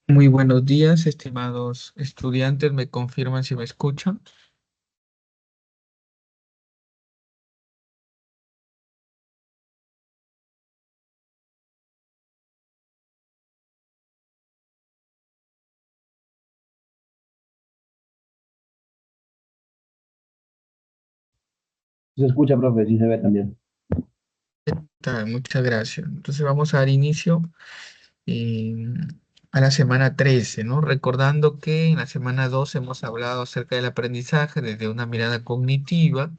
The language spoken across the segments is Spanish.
Muy buenos días, estimados estudiantes. ¿Me confirman si me escuchan? Se escucha, profe, sí se ve también. Muchas gracias. Entonces vamos a dar inicio eh, a la semana 13, ¿no? Recordando que en la semana 2 hemos hablado acerca del aprendizaje desde una mirada cognitiva.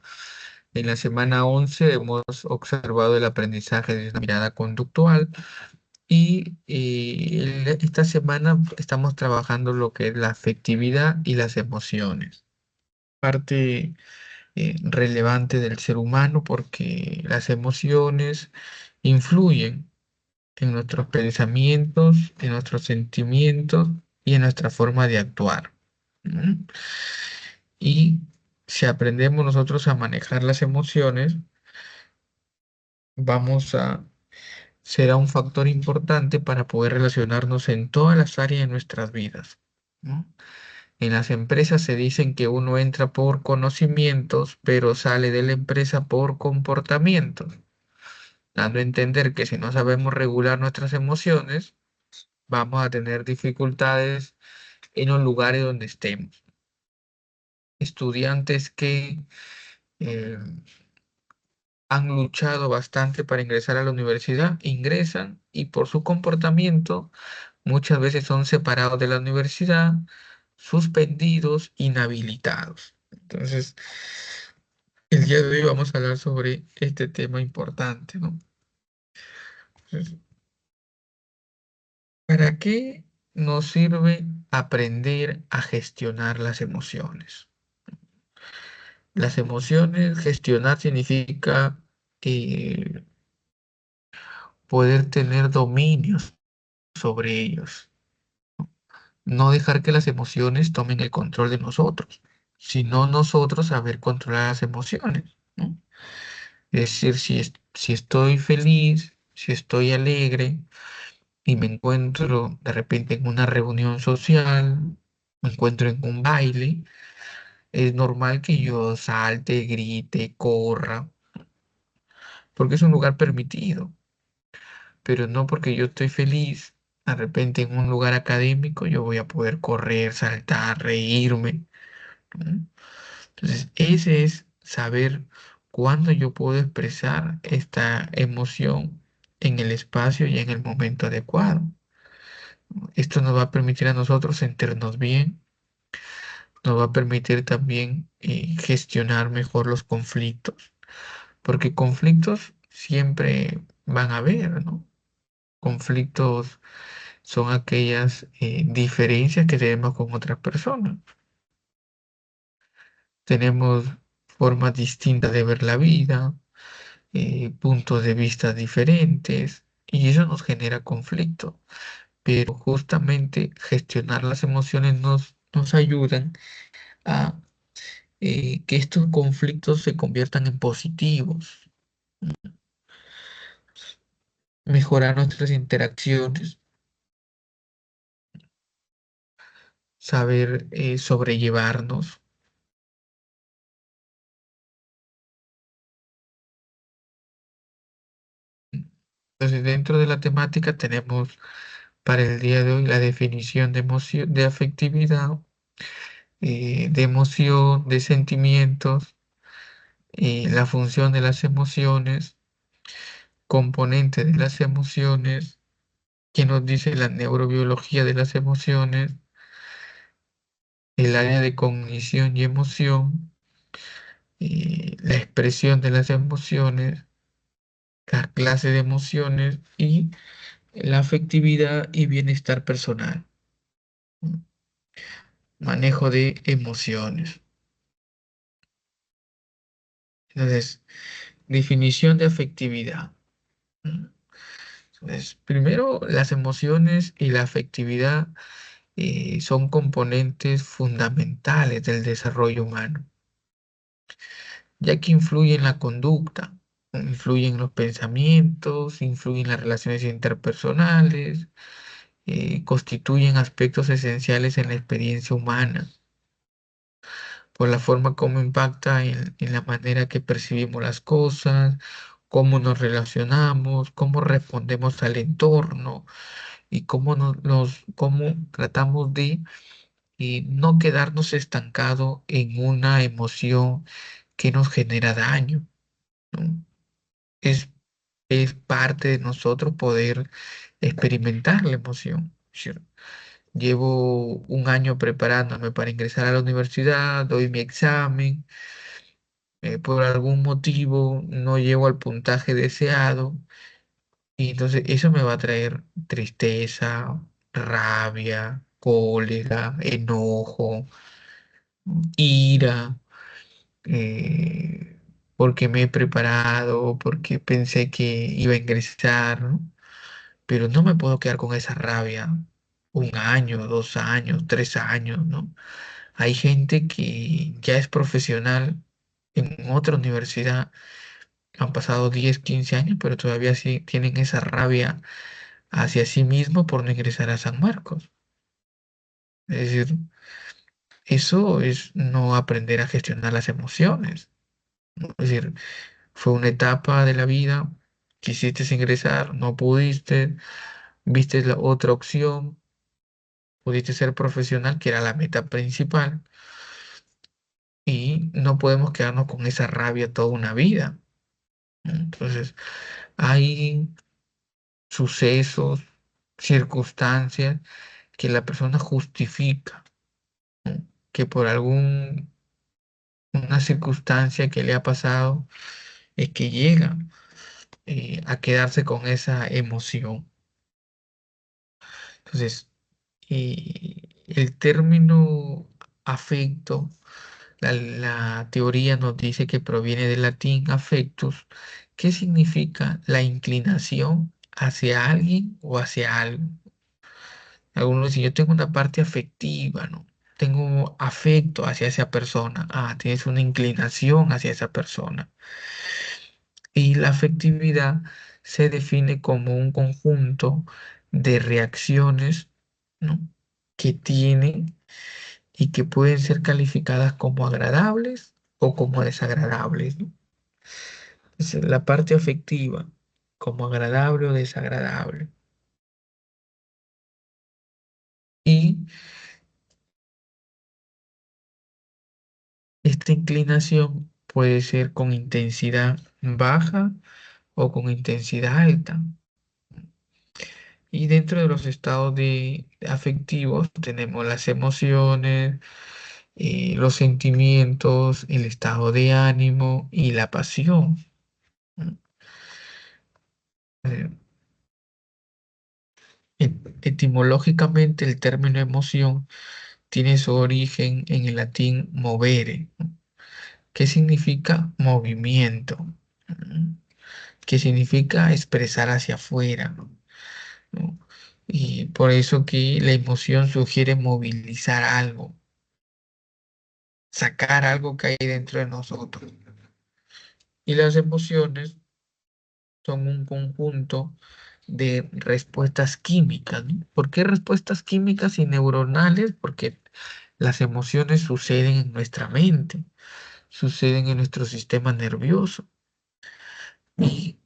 En la semana 11 hemos observado el aprendizaje desde una mirada conductual. Y esta semana estamos trabajando lo que es la afectividad y las emociones. Parte relevante del ser humano porque las emociones influyen en nuestros pensamientos, en nuestros sentimientos y en nuestra forma de actuar. ¿Mm? Y si aprendemos nosotros a manejar las emociones, vamos a será un factor importante para poder relacionarnos en todas las áreas de nuestras vidas, ¿no? En las empresas se dicen que uno entra por conocimientos, pero sale de la empresa por comportamientos, dando a entender que si no sabemos regular nuestras emociones, vamos a tener dificultades en los lugares donde estemos. Estudiantes que eh, han luchado bastante para ingresar a la universidad, ingresan y por su comportamiento muchas veces son separados de la universidad, suspendidos, inhabilitados. Entonces, el día de hoy vamos a hablar sobre este tema importante, ¿no? Entonces, ¿para qué nos sirve aprender a gestionar las emociones? Las emociones, gestionar significa eh, poder tener dominio sobre ellos, no dejar que las emociones tomen el control de nosotros, sino nosotros saber controlar las emociones, ¿no? Es decir, si estoy feliz, si estoy alegre y me encuentro de repente en una reunión social, me encuentro en un baile, es normal que yo salte, grite, corra, porque es un lugar permitido, pero no porque yo estoy feliz. De repente en un lugar académico yo voy a poder correr, saltar, reírme, ¿no? Entonces, ese es saber cuándo yo puedo expresar esta emoción en el espacio y en el momento adecuado. Esto nos va a permitir a nosotros sentirnos bien, nos va a permitir también gestionar mejor los conflictos, porque conflictos siempre van a haber, ¿no? Conflictos son aquellas diferencias que tenemos con otras personas. Tenemos formas distintas de ver la vida, puntos de vista diferentes, y eso nos genera conflicto. Pero justamente gestionar las emociones nos ayudan a que estos conflictos se conviertan en positivos, mejorar nuestras interacciones, saber sobrellevarnos. Entonces, dentro de la temática tenemos para el día de hoy la definición de emoción, de afectividad, de emoción, de sentimientos, la función de las emociones, componente de las emociones, que nos dice la neurobiología de las emociones, el área de cognición y emoción, la expresión de las emociones, la clase de emociones y la afectividad y bienestar personal, ¿no? Manejo de emociones. Entonces, definición de afectividad, ¿no? Entonces, primero, las emociones y la afectividad son componentes fundamentales del desarrollo humano, ya que influyen en la conducta, influyen en los pensamientos, influyen en las relaciones interpersonales, constituyen aspectos esenciales en la experiencia humana, por la forma como impacta en la manera que percibimos las cosas, cómo nos relacionamos, cómo respondemos al entorno y cómo tratamos de no quedarnos estancados en una emoción que nos genera daño, ¿no? Es, es parte de nosotros poder experimentar la emoción. ¿Sí? Llevo un año preparándome para ingresar a la universidad, doy mi examen, por algún motivo no llego al puntaje deseado y entonces eso me va a traer tristeza, rabia, cólera, enojo, ira, eh, porque me he preparado, porque pensé que iba a ingresar, ¿no? Pero no me puedo quedar con esa rabia un año, 2 años, 3 años, ¿no? Hay gente que ya es profesional en otra universidad, han pasado 10 15 años, pero todavía sí tienen esa rabia hacia sí mismo por no ingresar a San Marcos. Es decir, eso es no aprender a gestionar las emociones, ¿no? Es decir, fue una etapa de la vida, quisiste ingresar, no pudiste, viste la otra opción, pudiste ser profesional, que era la meta principal, y no podemos quedarnos con esa rabia toda una vida, ¿no? Entonces, hay sucesos, circunstancias que la persona justifica, ¿no? Que por una circunstancia que le ha pasado es que llega a quedarse con esa emoción. Entonces, el término afecto, la teoría nos dice que proviene del latín affectus, que significa la inclinación hacia alguien o hacia algo. Algunos dicen, yo tengo una parte afectiva, ¿no? Tengo afecto hacia esa persona. Ah, tienes una inclinación hacia esa persona. Y la afectividad se define como un conjunto de reacciones, ¿no? Que tienen y que pueden ser calificadas como agradables o como desagradables, ¿no? Es la parte afectiva, como agradable o desagradable. Y esta inclinación puede ser con intensidad baja o con intensidad alta. Y dentro de los estados afectivos tenemos las emociones, los sentimientos, el estado de ánimo y la pasión, ¿no? Eh, Etimológicamente el término emoción tiene su origen en el latín movere, ¿no? Que significa movimiento, ¿no? Que significa expresar hacia afuera, ¿no? Y por eso que la emoción sugiere movilizar algo, sacar algo que hay dentro de nosotros. Y las emociones son un conjunto de respuestas químicas, ¿no? ¿Por qué respuestas químicas y neuronales? Porque las emociones suceden en nuestra mente, suceden en nuestro sistema nervioso. Y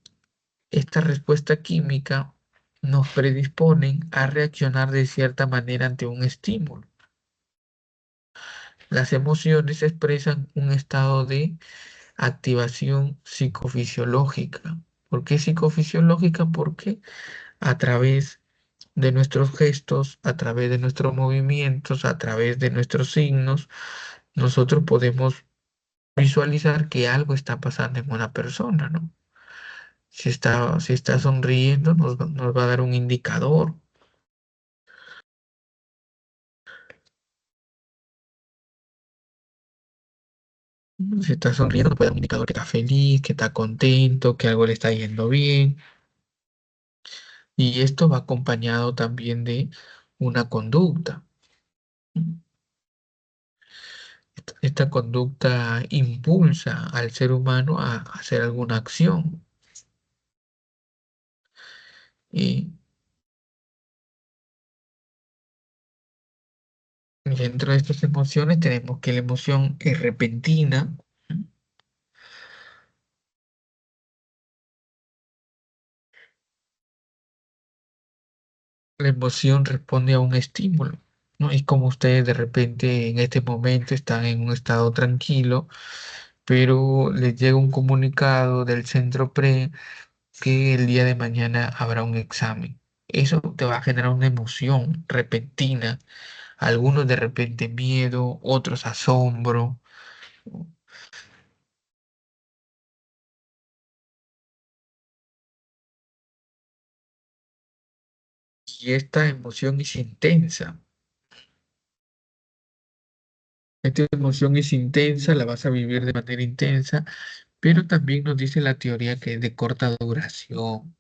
esta respuesta química nos predisponen a reaccionar de cierta manera ante un estímulo. Las emociones expresan un estado de activación psicofisiológica. ¿Por qué psicofisiológica? Porque a través de nuestros gestos, a través de nuestros movimientos, a través de nuestros signos, nosotros podemos visualizar que algo está pasando en una persona, ¿no? Si está sonriendo, nos va a dar un indicador. Si está sonriendo, nos puede dar un indicador que está feliz, que está contento, que algo le está yendo bien. Y esto va acompañado también de una conducta. Esta conducta impulsa al ser humano a hacer alguna acción. Y Y dentro de estas emociones tenemos que la emoción es repentina. La emoción responde a un estímulo, ¿no? Es como ustedes de repente en este momento están en un estado tranquilo, pero les llega un comunicado del centro pre que el día de mañana habrá un examen. Eso te va a generar una emoción repentina, algunos de repente miedo, otros asombro, y esta emoción es intensa. Esta emoción es intensa, la vas a vivir de manera intensa, pero también nos dice la teoría que es de corta duración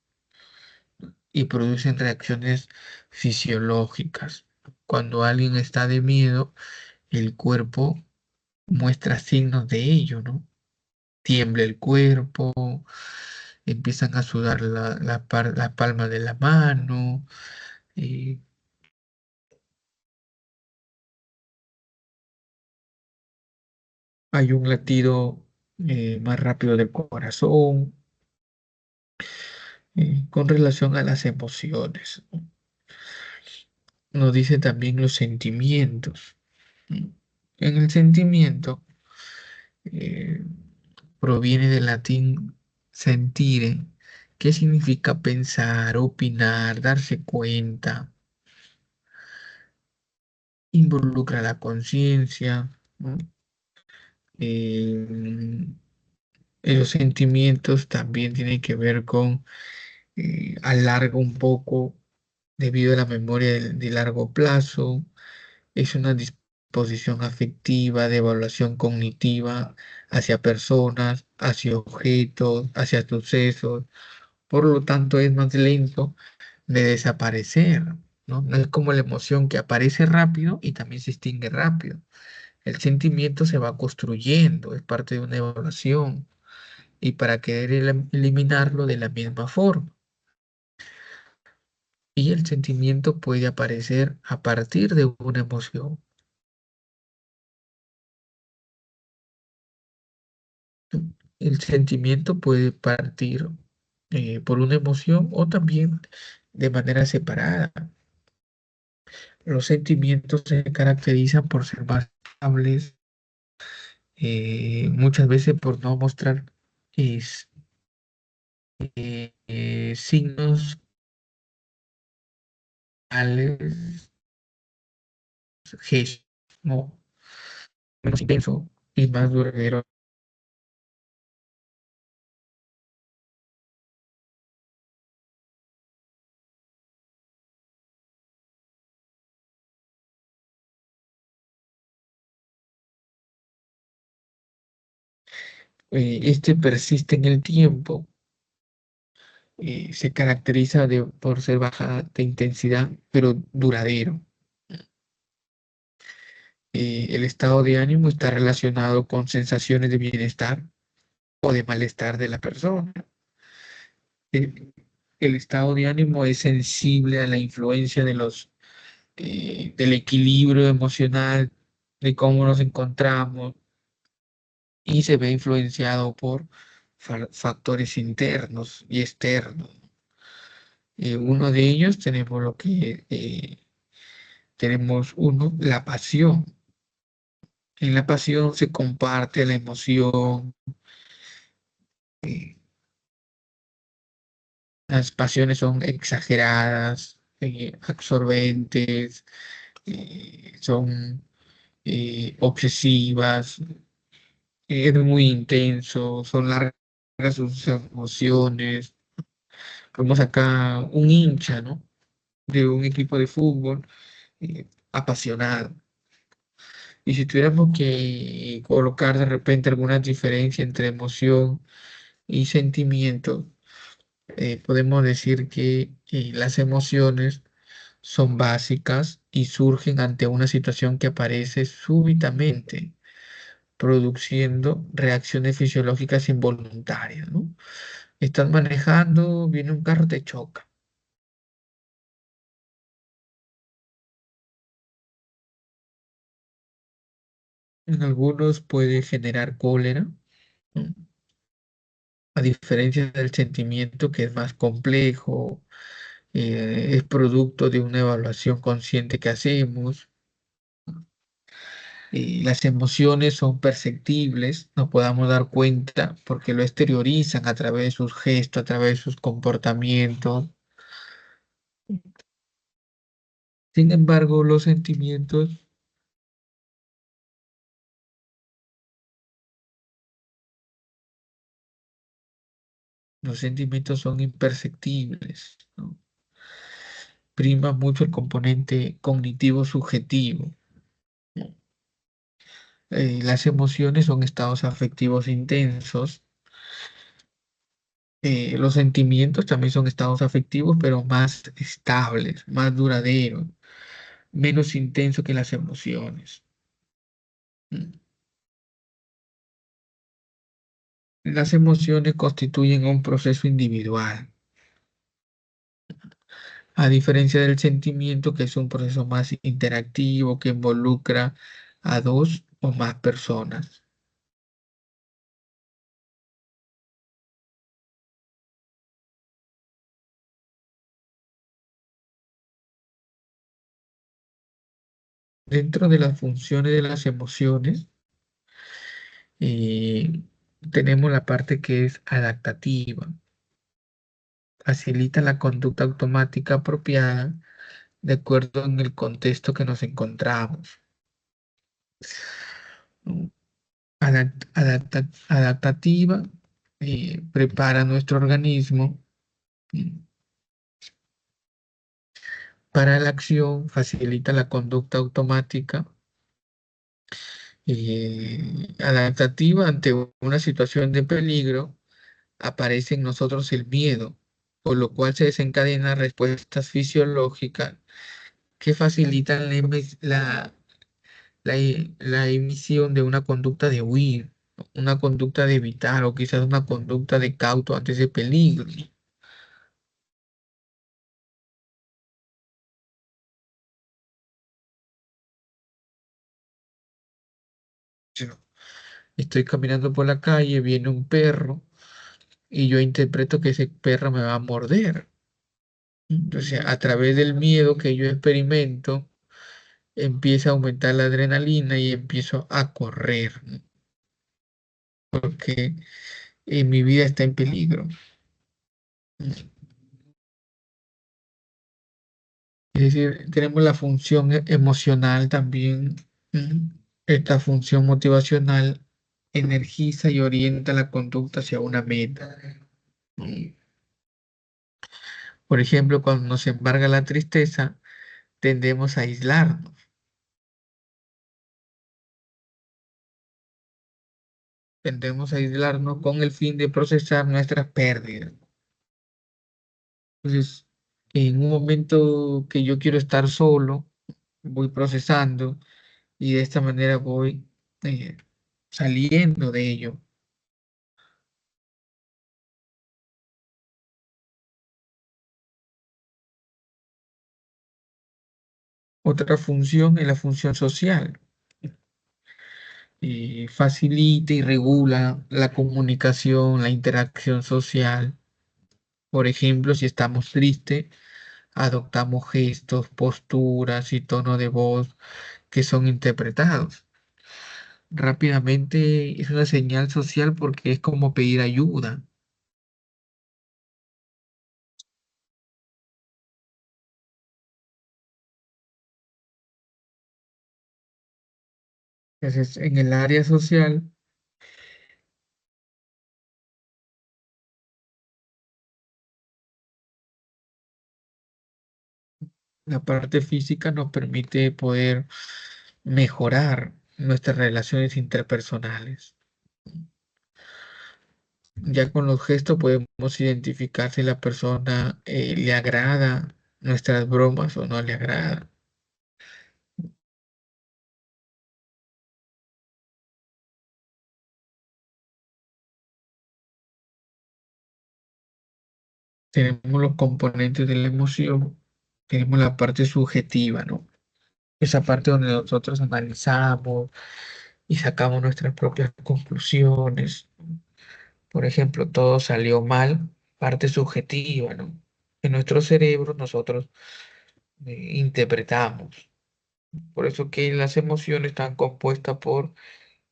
y producen reacciones fisiológicas. Cuando alguien está de miedo, el cuerpo muestra signos de ello, ¿no? Tiembla el cuerpo, empiezan a sudar la palma de la mano, eh, hay un latido más rápido del corazón, con relación a las emociones, ¿no? Nos dice también los sentimientos, ¿no? En el sentimiento eh, proviene del latín sentire, que significa pensar, opinar, darse cuenta, involucra la conciencia, ¿no? Eh, los sentimientos también tienen que ver con alarga un poco debido a la memoria de largo plazo. Es una disposición afectiva, de evaluación cognitiva hacia personas, hacia objetos, hacia sucesos. Por lo tanto, es más lento de desaparecer, ¿no? No es como la emoción que aparece rápido y también se extingue rápido. El sentimiento se va construyendo, es parte de una evaluación y para querer eliminarlo de la misma forma. Y el sentimiento puede aparecer a partir de una emoción. El sentimiento puede partir por una emoción o también de manera separada. Los sentimientos se caracterizan por ser más estables, muchas veces por no mostrar es, signos tales, gestos, ¿no? Menos intenso y más duradero. Este persiste en el tiempo, se caracteriza por ser baja de intensidad, pero duradero. El estado de ánimo está relacionado con sensaciones de bienestar o de malestar de la persona. Eh, el estado de ánimo es sensible a la influencia del equilibrio emocional, de cómo nos encontramos y se ve influenciado por factores internos y externos. Uno de ellos tenemos tenemos uno, la pasión. En la pasión se comparte la emoción, eh, las pasiones son exageradas, absorbentes, son obsesivas, es muy intenso, son largas sus emociones. Vemos acá un hincha, ¿no? De un equipo de fútbol apasionado. Y si tuviéramos que colocar de repente alguna diferencia entre emoción y sentimiento, podemos decir que las emociones son básicas y surgen ante una situación que aparece súbitamente, produciendo reacciones fisiológicas involuntarias, ¿no? Estás manejando, viene un carro, te choca. En algunos puede generar cólera, ¿no? A diferencia del sentimiento que es más complejo, es producto de una evaluación consciente que hacemos. Las emociones son perceptibles, nos podamos dar cuenta porque lo exteriorizan a través de sus gestos, a través de sus comportamientos. Sin embargo, los sentimientos son imperceptibles, ¿no? Prima mucho el componente cognitivo subjetivo. Las emociones son estados afectivos intensos. Los sentimientos también son estados afectivos, pero más estables, más duraderos, menos intensos que las emociones. Mm. Las emociones constituyen un proceso individual, a diferencia del sentimiento, que es un proceso más interactivo que involucra a dos o más personas. Dentro de las funciones de las emociones, eh, tenemos la parte que es adaptativa. Facilita la conducta automática apropiada de acuerdo en el contexto que nos encontramos, ¿no? Adaptativa, prepara nuestro organismo, mm, para la acción, facilita la conducta automática. Adaptativa, ante una situación de peligro, aparece en nosotros el miedo, por lo cual se desencadenan respuestas fisiológicas que facilitan la emisión de una conducta de huir, una conducta de evitar o quizás una conducta de cauto ante ese peligro. Yo estoy caminando por la calle, viene un perro y yo interpreto que ese perro me va a morder. Entonces, a través del miedo que yo experimento, empieza a aumentar la adrenalina y empiezo a correr, ¿no? Porque mi vida está en peligro. Es decir, tenemos la función emocional también. ¿Mm? Esta función motivacional energiza y orienta la conducta hacia una meta. ¿Mm? Por ejemplo, cuando nos embarga la tristeza, tendemos a aislarnos, tendemos a aislarnos con el fin de procesar nuestras pérdidas. Entonces, en un momento que yo quiero estar solo, voy procesando y de esta manera voy eh, saliendo de ello. Otra función es la función social. Facilita y regula la comunicación, la interacción social. Por ejemplo, si estamos tristes, adoptamos gestos, posturas y tono de voz que son interpretados. Rápidamente es una señal social porque es como pedir ayuda. Entonces, en el área social, la parte física nos permite poder mejorar nuestras relaciones interpersonales. Ya con los gestos podemos identificar si la persona le agrada nuestras bromas o no le agrada. Tenemos los componentes de la emoción, tenemos la parte subjetiva, ¿no? Esa parte donde nosotros analizamos, y sacamos nuestras propias conclusiones. Por ejemplo, todo salió mal, parte subjetiva, ¿no? En nuestro cerebro nosotros interpretamos. Por eso que las emociones están compuestas por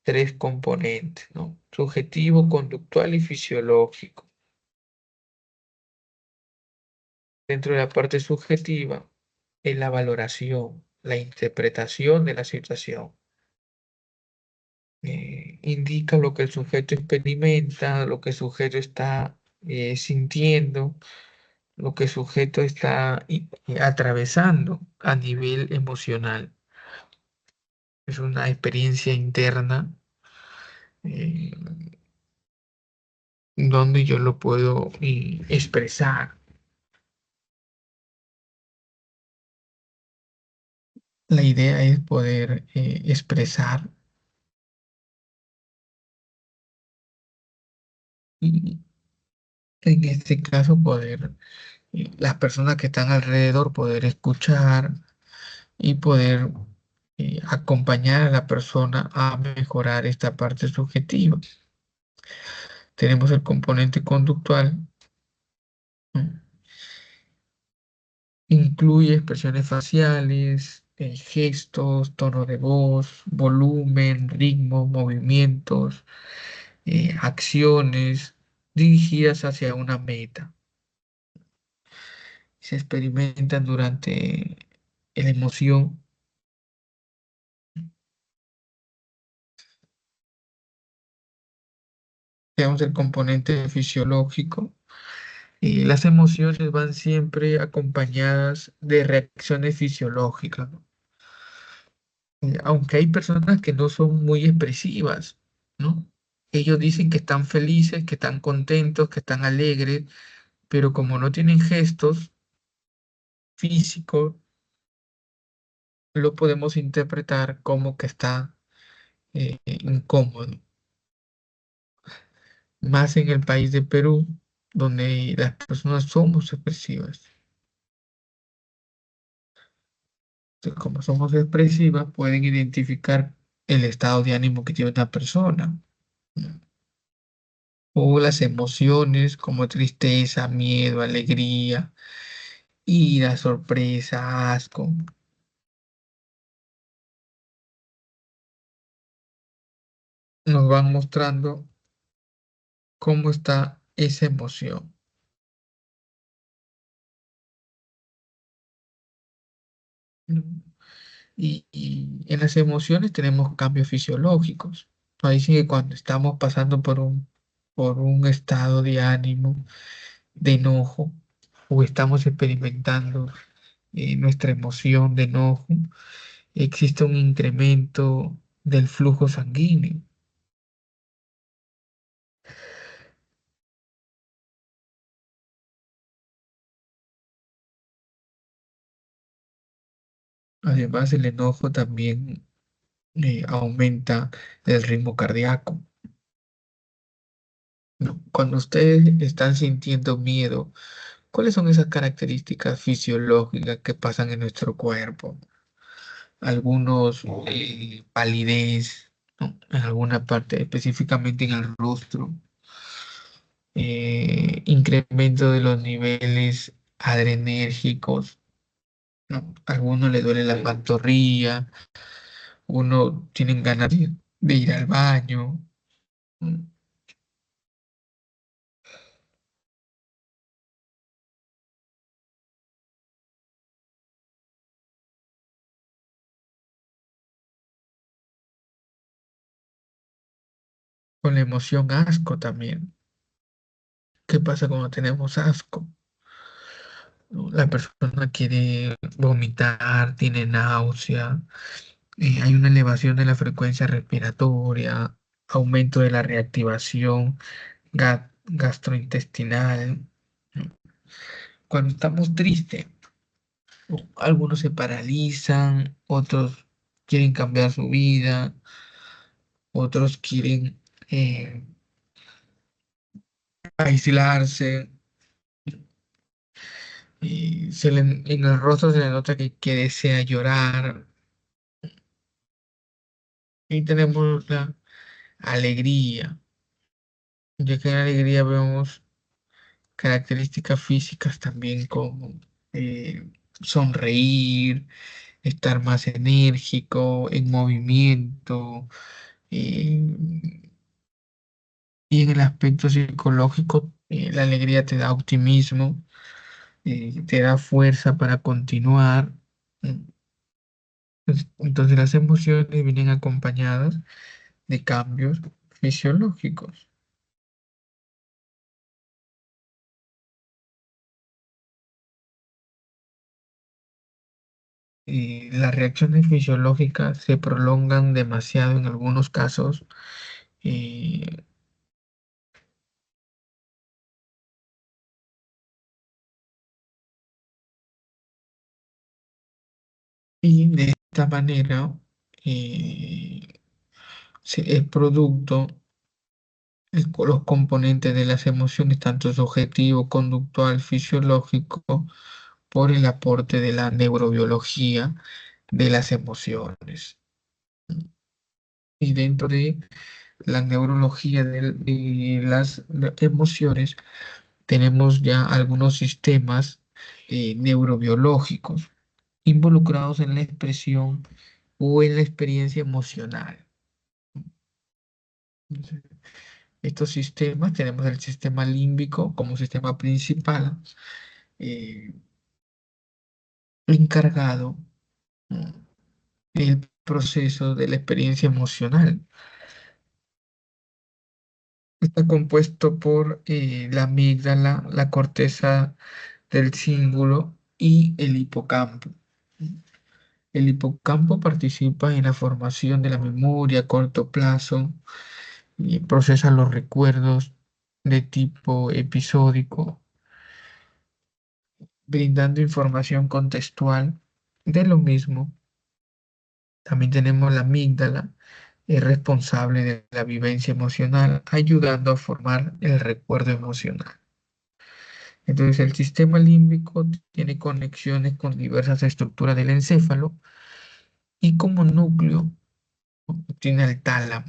tres componentes, ¿no? Subjetivo, conductual y fisiológico. Dentro de la parte subjetiva es la valoración, la interpretación de la situación. Indica lo que el sujeto experimenta, lo que el sujeto está sintiendo, lo que el sujeto está atravesando a nivel emocional. Es una experiencia interna eh, donde yo lo puedo expresar. La idea es poder expresar y en este caso poder, las personas que están alrededor, poder escuchar y poder acompañar a la persona a mejorar esta parte subjetiva. Tenemos el componente conductual, ¿no? Incluye expresiones faciales, gestos, tono de voz, volumen, ritmo, movimientos, acciones dirigidas hacia una meta. Se experimentan durante la emoción. Tenemos el componente fisiológico y las emociones van siempre acompañadas de reacciones fisiológicas, ¿no? Aunque hay personas que no son muy expresivas, ¿no? Ellos dicen que están felices, que están contentos, que están alegres, pero como no tienen gestos físicos, lo podemos interpretar como que está incómodo. Más en el país de Perú, donde las personas somos expresivas. Entonces, como somos expresivas, pueden identificar el estado de ánimo que tiene una persona, ¿no? O las emociones como tristeza, miedo, alegría, ira, sorpresa, asco. Nos van mostrando cómo está esa emoción, ¿no? Y en las emociones tenemos cambios fisiológicos. Ahí sí que cuando estamos pasando por un estado de ánimo, de enojo, o estamos experimentando nuestra emoción de enojo, existe un incremento del flujo sanguíneo. Además, el enojo también aumenta el ritmo cardíaco, ¿no? Cuando ustedes están sintiendo miedo, ¿cuáles son esas características fisiológicas que pasan en nuestro cuerpo? Algunos palidez, ¿no? En alguna parte, específicamente en el rostro, incremento de los niveles adrenérgicos, ¿no? A algunos le duele la pantorrilla, uno tienen ganas de ir al baño, ¿no? Con la emoción asco también. ¿Qué pasa cuando tenemos asco? ¿No? La persona quiere vomitar, tiene náusea, hay una elevación de la frecuencia respiratoria, aumento de la reactivación gastrointestinal, ¿no? Cuando estamos tristes, algunos se paralizan, otros quieren cambiar su vida, otros quieren aislarse, y en el rostro se le nota que desea llorar, Y tenemos la alegría, ya que en la alegría vemos características físicas también como sonreír, estar más enérgico, en movimiento. eh, y en el aspecto psicológico, la alegría te da optimismo, te da fuerza para continuar. mm, Entonces las emociones vienen acompañadas de cambios fisiológicos. Y las reacciones fisiológicas se prolongan demasiado en algunos casos, eh, y de esta manera eh, es producto, los componentes de las emociones, tanto subjetivo, conductual, fisiológico, por el aporte de la neurobiología de las emociones. Y dentro de la neurología de las emociones, tenemos ya algunos sistemas neurobiológicos involucrados en la expresión o en la experiencia emocional. Entonces, estos sistemas, tenemos el sistema límbico como sistema principal, eh, encargado del proceso de la experiencia emocional. Está compuesto por la amígdala, la corteza del cíngulo y el hipocampo. El hipocampo participa en la formación de la memoria a corto plazo y procesa los recuerdos de tipo episódico, brindando información contextual de lo mismo. También tenemos la amígdala, es responsable de la vivencia emocional, ayudando a formar el recuerdo emocional. Entonces, el sistema límbico tiene conexiones con diversas estructuras del encéfalo y como núcleo tiene el tálamo.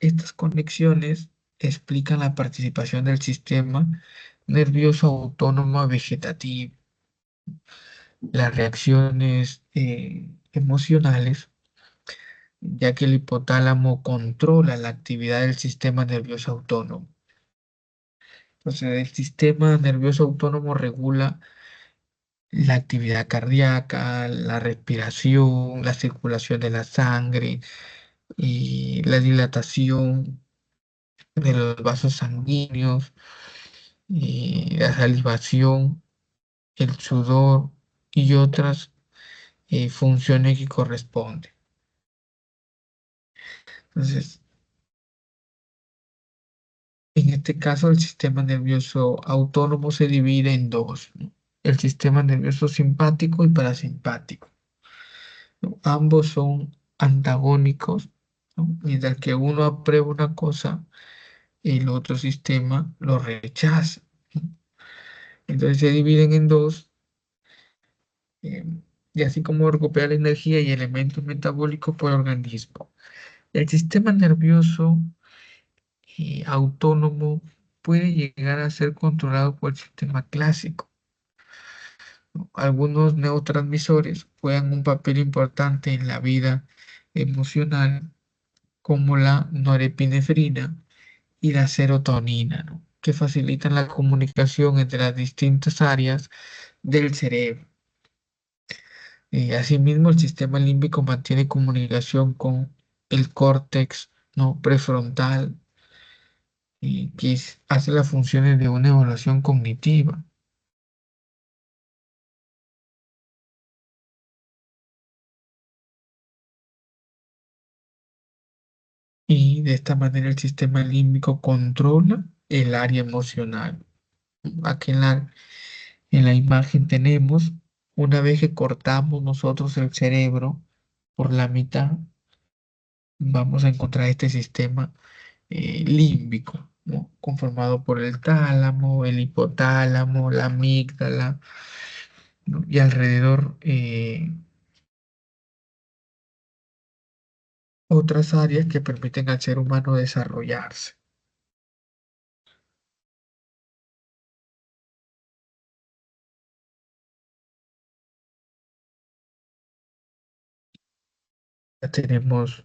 Estas conexiones explican la participación del sistema nervioso autónomo vegetativo, las reacciones emocionales, ya que el hipotálamo controla la actividad del sistema nervioso autónomo. Entonces, el sistema nervioso autónomo regula la actividad cardíaca, la respiración, la circulación de la sangre y la dilatación de los vasos sanguíneos, y la salivación, el sudor y otras funciones que corresponden. Entonces, en este caso, el sistema nervioso autónomo se divide en dos, ¿no? El sistema nervioso simpático y parasimpático, ¿no? Ambos son antagónicos, ¿no? Mientras que uno aprueba una cosa, el otro sistema lo rechaza, ¿no? Entonces se dividen en dos, eh, y así como recupera la energía y elementos metabólicos por organismo. El sistema nervioso autónomo puede llegar a ser controlado por el sistema clásico, ¿no? Algunos neurotransmisores juegan un papel importante en la vida emocional, como la norepinefrina y la serotonina, ¿no? Que facilitan la comunicación entre las distintas áreas del cerebro. Asimismo, el sistema límbico mantiene comunicación con el córtex, ¿no? Prefrontal, hace las funciones de una evaluación cognitiva. Y de esta manera el sistema límbico controla el área emocional. Aquí en la imagen tenemos, una vez que cortamos nosotros el cerebro por la mitad, vamos a encontrar este sistema límbico, ¿no? Conformado por el tálamo, el hipotálamo, la amígdala, ¿no? Y alrededor otras áreas que permiten al ser humano desarrollarse. Ya tenemos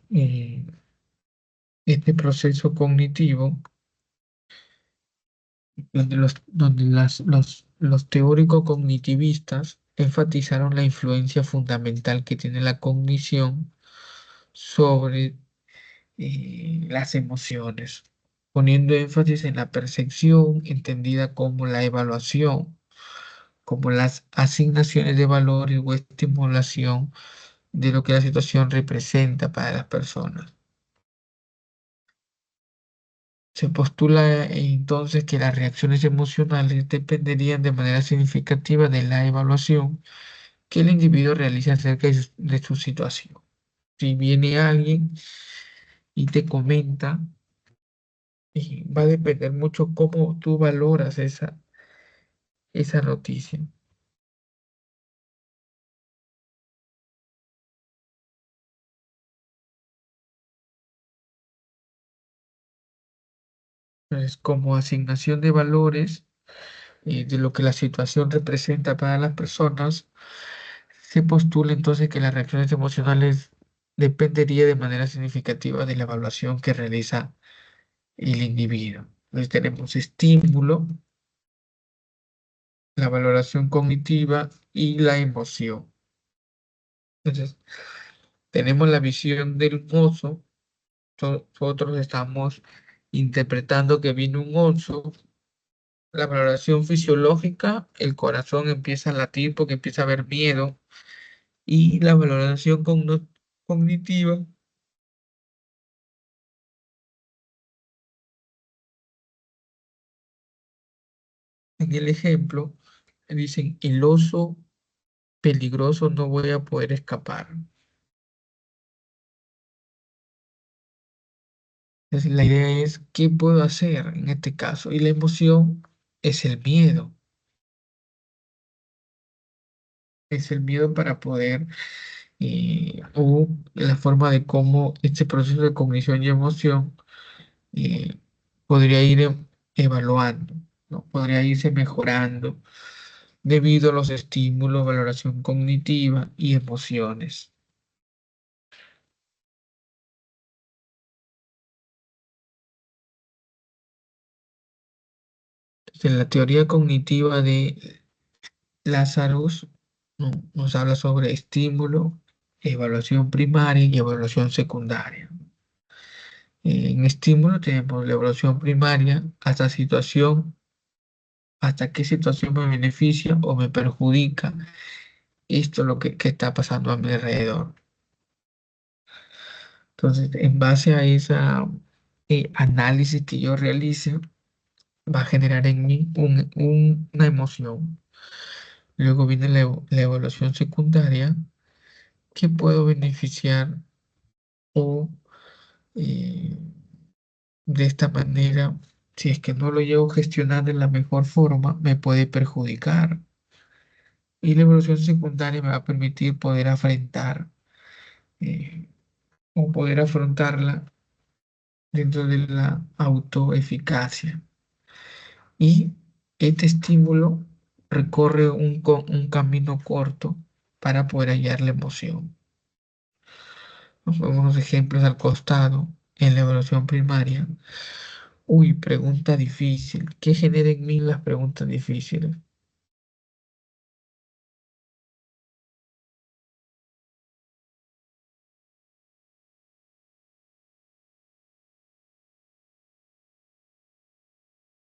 este proceso cognitivo donde los teóricos cognitivistas enfatizaron la influencia fundamental que tiene la cognición sobre las emociones, poniendo énfasis en la percepción entendida como la evaluación, como las asignaciones de valores o estimulación de lo que la situación representa para las personas. Se postula entonces que las reacciones emocionales dependerían de manera significativa de la evaluación que el individuo realiza acerca de su situación. Si viene alguien y te comenta, va a depender mucho cómo tú valoras esa noticia. Entonces, como asignación de valores de lo que la situación representa para las personas, se postula entonces que las reacciones emocionales dependería de manera significativa de la evaluación que realiza el individuo. Entonces tenemos estímulo, la valoración cognitiva y la emoción. Entonces tenemos la visión del oso. Nosotros estamos interpretando que viene un oso. La valoración fisiológica, el corazón empieza a latir porque empieza a haber miedo. Y la valoración cognitiva, en el ejemplo, dicen, el oso peligroso, no voy a poder escapar. Entonces, la idea es, ¿qué puedo hacer en este caso? Y la emoción es el miedo para poder, o la forma de cómo este proceso de cognición y emoción eh, podría ir evaluando, ¿no? Podría irse mejorando debido a los estímulos, valoración cognitiva y emociones. En la teoría cognitiva de Lazarus, nos habla sobre estímulo, evaluación primaria y evaluación secundaria. En estímulo tenemos la evaluación primaria hasta qué situación me beneficia o me perjudica esto es lo que está pasando a mi alrededor. Entonces, en base a esa análisis que yo realice, va a generar en mí una emoción. Luego viene la evaluación secundaria que puedo beneficiar o eh, de esta manera, si es que no lo llevo a gestionar de la mejor forma, me puede perjudicar. Y la evaluación secundaria me va a permitir poder afrontar eh, o poder afrontarla dentro de la autoeficacia. Y este estímulo recorre un camino corto para poder hallar la emoción. Nos vemos unos ejemplos al costado en la evaluación primaria. Uy, pregunta difícil. ¿Qué genera en mí las preguntas difíciles?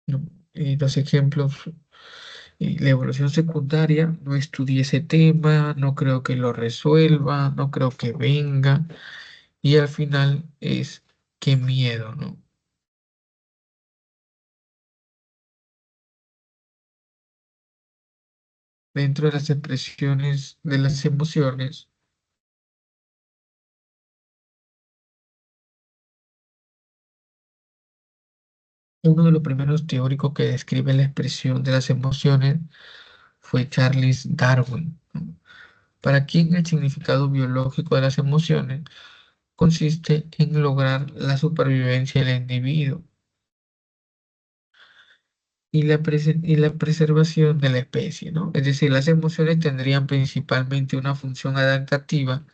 ¿No? Los ejemplos, la evaluación secundaria, no estudié ese tema, no creo que lo resuelva, no creo que venga. Y al final es qué miedo, ¿no? Dentro de las expresiones de las emociones, uno de los primeros teóricos que describe la expresión de las emociones fue Charles Darwin, ¿no? Para quien el significado biológico de las emociones consiste en lograr la supervivencia del individuo y la preservación de la especie, ¿no? Es decir, las emociones tendrían principalmente una función adaptativa.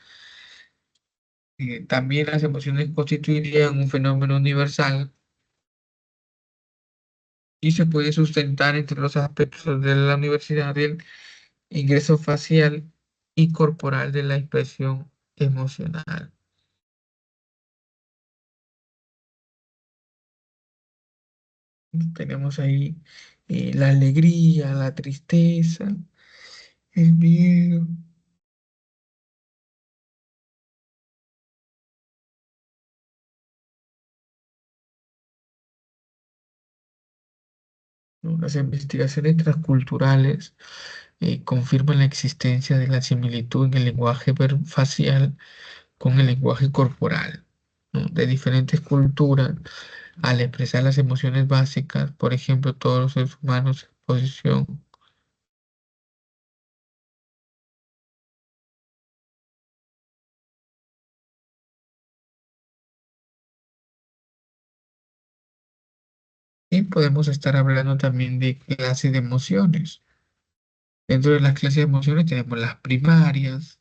También las emociones constituirían un fenómeno universal y se puede sustentar entre los aspectos de la universidad del ingreso facial y corporal de la expresión emocional. Tenemos ahí la alegría, la tristeza, el miedo, ¿no? Las investigaciones transculturales confirman la existencia de la similitud en el lenguaje facial con el lenguaje corporal, ¿no? De diferentes culturas. Al expresar las emociones básicas, por ejemplo, todos los seres humanos en posición, y podemos estar hablando también de clases de emociones. Dentro de las clases de emociones tenemos las primarias,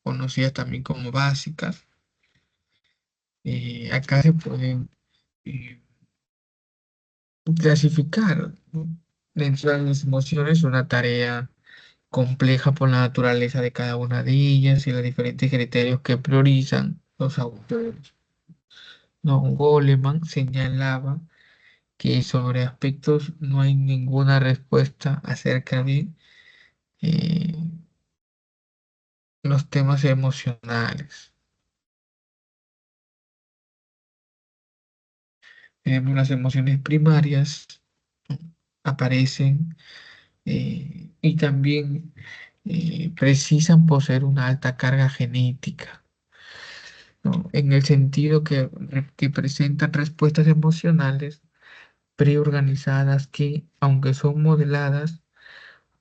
conocidas también como básicas. Acá se pueden eh, clasificar, ¿no? Dentro de las emociones una tarea compleja por la naturaleza de cada una de ellas y los diferentes criterios que priorizan los autores. No, Goleman señalaba que sobre aspectos no hay ninguna respuesta acerca de eh, los temas emocionales. Tenemos las emociones primarias, ¿no? Aparecen y también precisan poseer una alta carga genética, ¿no? En el sentido que presentan respuestas emocionales preorganizadas que, aunque son modeladas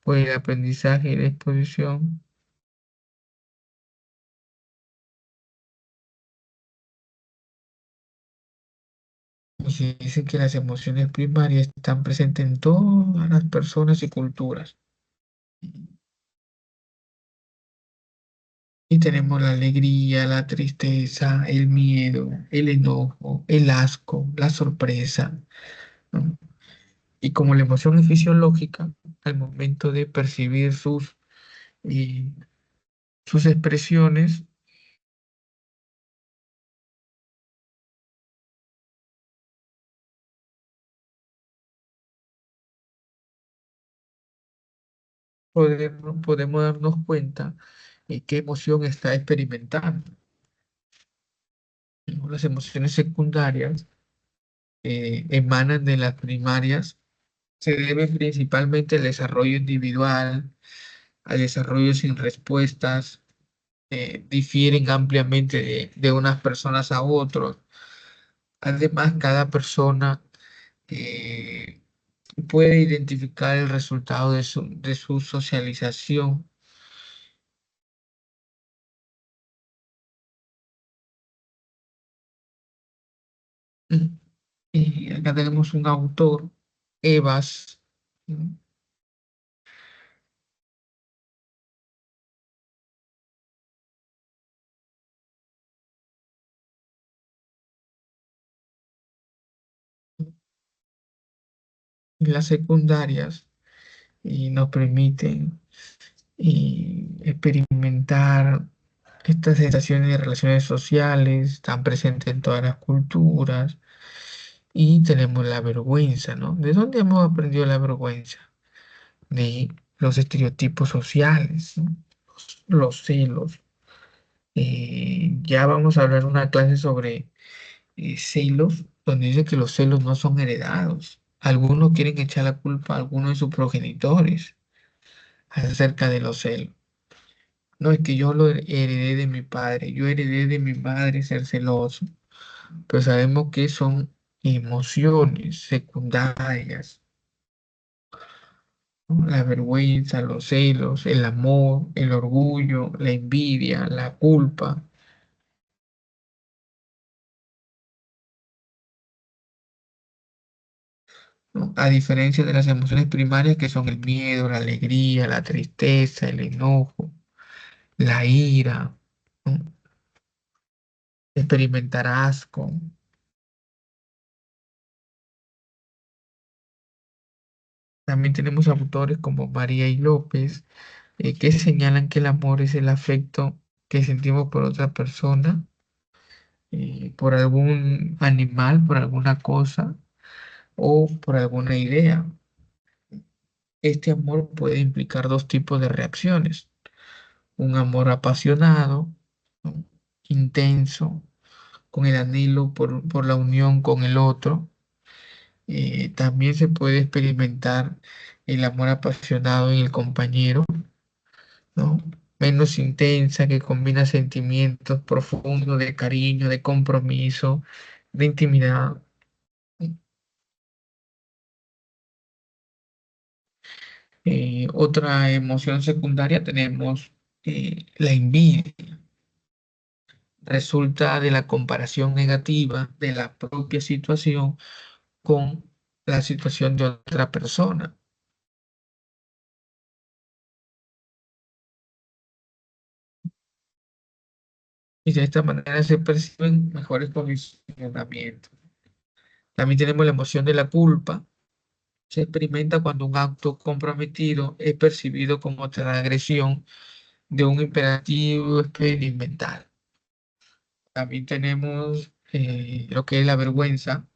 por el aprendizaje y la exposición, se dice que las emociones primarias están presentes en todas las personas y culturas. Y tenemos la alegría, la tristeza, el miedo, el enojo, el asco, la sorpresa, ¿no? Y como la emoción es fisiológica, al momento de percibir eh, sus expresiones, podemos darnos cuenta qué emoción está experimentando, ¿no? Las emociones secundarias emanan de las primarias, se debe principalmente al desarrollo individual, al desarrollo sin respuestas, difieren ampliamente de unas personas a otros. Además, cada persona eh, puede identificar el resultado de su socialización. Mm. Y acá tenemos un autor, Evas, ¿no? Las secundarias y nos permiten experimentar estas sensaciones de relaciones sociales, están presentes en todas las culturas. Y tenemos la vergüenza, ¿no? ¿De dónde hemos aprendido la vergüenza? De los estereotipos sociales, ¿no? Los celos. Ya vamos a hablar una clase sobre celos, donde dice que los celos no son heredados. Algunos quieren echar la culpa a algunos de sus progenitores acerca de los celos. No, es que yo lo heredé de mi padre, yo heredé de mi madre ser celoso, pero sabemos que son emociones secundarias, ¿no? La vergüenza, los celos, el amor, el orgullo, la envidia, la culpa. ¿no? A diferencia de las emociones primarias que son el miedo, la alegría, la tristeza, el enojo, la ira, ¿no? Experimentar asco. También tenemos autores como María y López que señalan que el amor es el afecto que sentimos por otra persona, por algún animal, por alguna cosa o por alguna idea. Este amor puede implicar dos tipos de reacciones: un amor apasionado, ¿no? Intenso, con el anhelo por la unión con el otro. También se puede experimentar el amor apasionado en el compañero, ¿no? Menos intensa, que combina sentimientos profundos de cariño, de compromiso, de intimidad. Otra emoción secundaria tenemos la envidia. Resulta de la comparación negativa de la propia situación con la situación de otra persona. Y de esta manera se perciben mejores condicionamientos. También tenemos la emoción de la culpa. Se experimenta cuando un acto comprometido es percibido como transgresión de un imperativo experimental. También tenemos lo que es la vergüenza.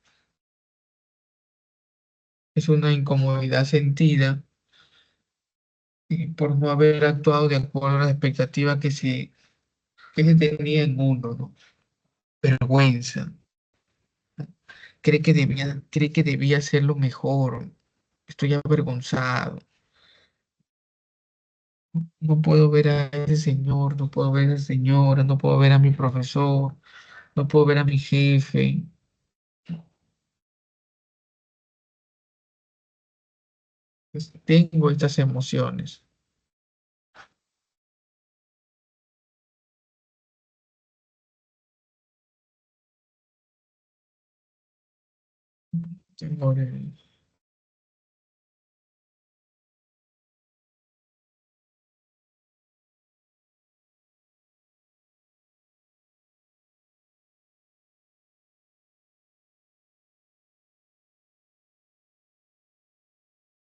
Es una incomodidad sentida por no haber actuado de acuerdo a las expectativas que se tenía en uno, ¿no? Vergüenza. Cree que debía hacerlo mejor. Estoy avergonzado. No puedo ver a ese señor, no puedo ver a esa señora, no puedo ver a mi profesor, no puedo ver a mi jefe. Tengo estas emociones.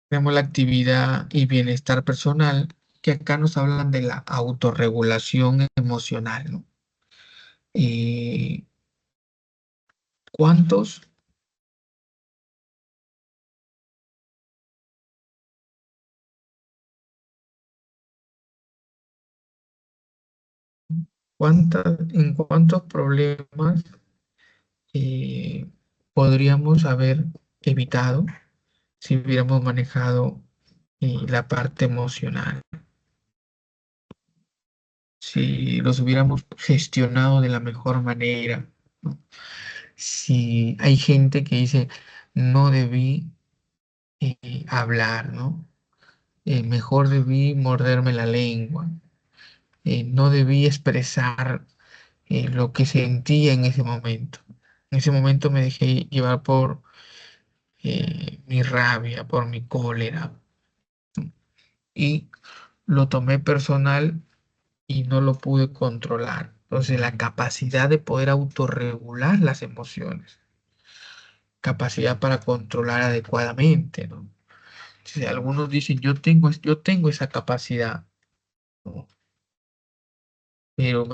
Tenemos la actividad y bienestar personal, que acá nos hablan de la autorregulación emocional, ¿no? Eh, ¿cuántos, en cuántos problemas eh, podríamos haber evitado si hubiéramos manejado la parte emocional, si los hubiéramos gestionado de la mejor manera, ¿no? Si hay gente que dice, no debí hablar, ¿no? Mejor debí morderme la lengua, no debí expresar lo que sentía en ese momento. En ese momento me dejé llevar por mi rabia, por mi cólera, y lo tomé personal y no lo pude controlar. Entonces, la capacidad de poder autorregular las emociones, capacidad para controlar adecuadamente, ¿no? Si algunos dicen, yo tengo esa capacidad, ¿no? Pero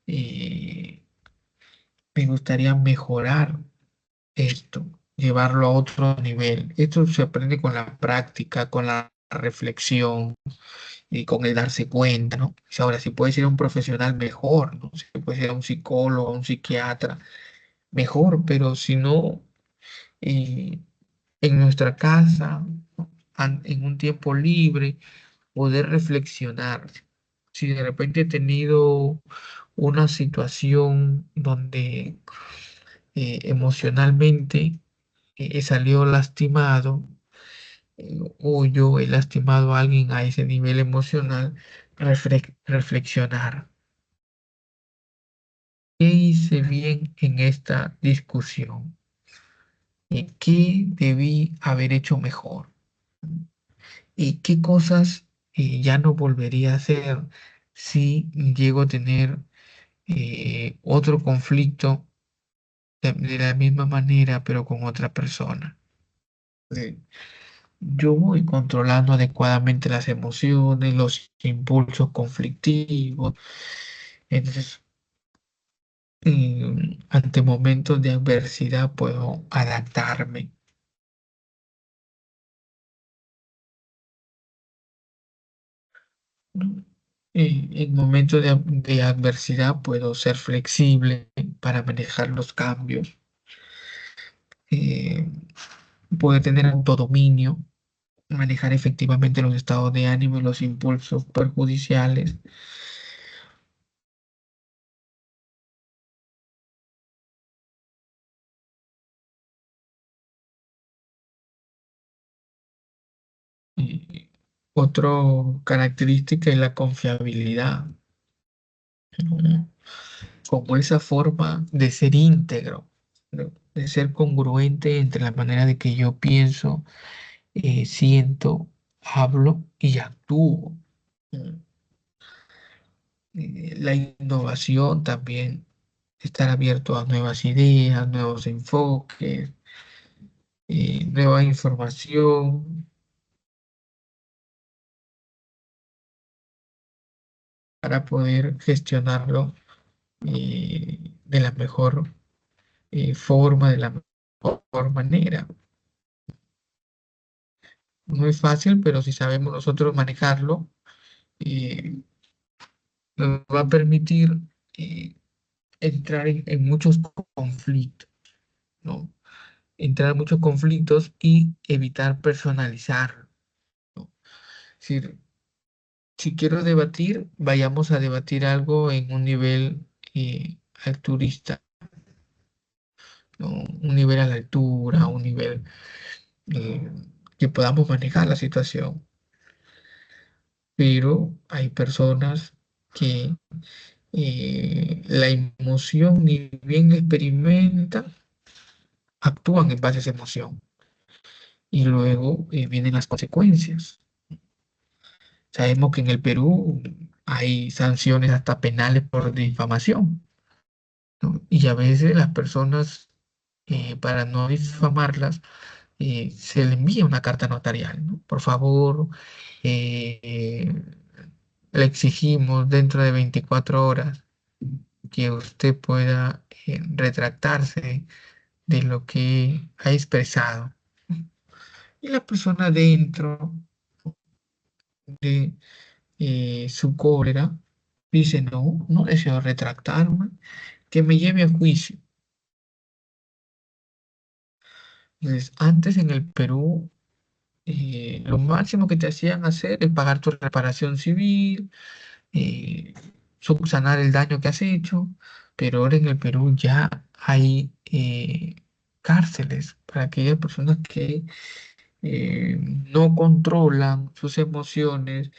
eh, me gustaría mejorar esto, llevarlo a otro nivel. Esto se aprende con la práctica, con la reflexión y con el darse cuenta, ¿no? Ahora, si puede ser un profesional, mejor, ¿no? Si puede ser un psicólogo, un psiquiatra, mejor, pero si no, eh, en nuestra casa, ¿no? En un tiempo libre, poder reflexionar. Si de repente he tenido una situación donde emocionalmente he salido lastimado, o yo he lastimado a alguien a ese nivel emocional, reflexionar. ¿Qué hice bien en esta discusión? ¿Qué debí haber hecho mejor? ¿Y qué cosas ya no volvería a hacer si llego a tener otro conflicto de la misma manera, pero con otra persona? Eh, Yo voy controlando adecuadamente las emociones, los impulsos conflictivos. Entonces, ante momentos de adversidad puedo adaptarme, ¿no? En momentos de adversidad puedo ser flexible para manejar los cambios, eh, poder tener autodominio, manejar efectivamente los estados de ánimo y los impulsos perjudiciales, y otra característica es la confiabilidad, ¿no? Como esa forma de ser íntegro, ¿no? De ser congruente entre la manera de que yo pienso, siento, hablo y actúo. ¿No? La innovación también, estar abierto a nuevas ideas, nuevos enfoques, nueva información para poder gestionarlo de la mejor forma, de la mejor manera. No es fácil, pero si sabemos nosotros manejarlo, eh, nos va a permitir eh, entrar en muchos conflictos, ¿no? Entrar en muchos conflictos y evitar personalizar, ¿no? Es decir, si quiero debatir, vayamos a debatir algo en un nivel alturista, ¿no? Un nivel a la altura, un nivel eh, que podamos manejar la situación. Pero hay personas que la emoción ni bien la experimentan, actúan en base a esa emoción y luego vienen las consecuencias. Sabemos que en el Perú hay sanciones hasta penales por difamación, ¿no? Y a veces las personas, para no difamarlas, se le envía una carta notarial, ¿no? Por favor, le exigimos dentro de 24 horas que usted pueda retractarse de lo que ha expresado. Y la persona dentro de su cólera dice, no, no deseo retractarme, que me lleve a juicio. Entonces, antes en el Perú, lo máximo que te hacían hacer es pagar tu reparación civil, eh, subsanar el daño que has hecho, pero ahora en el Perú ya hay cárceles para aquellas personas que no controlan sus emociones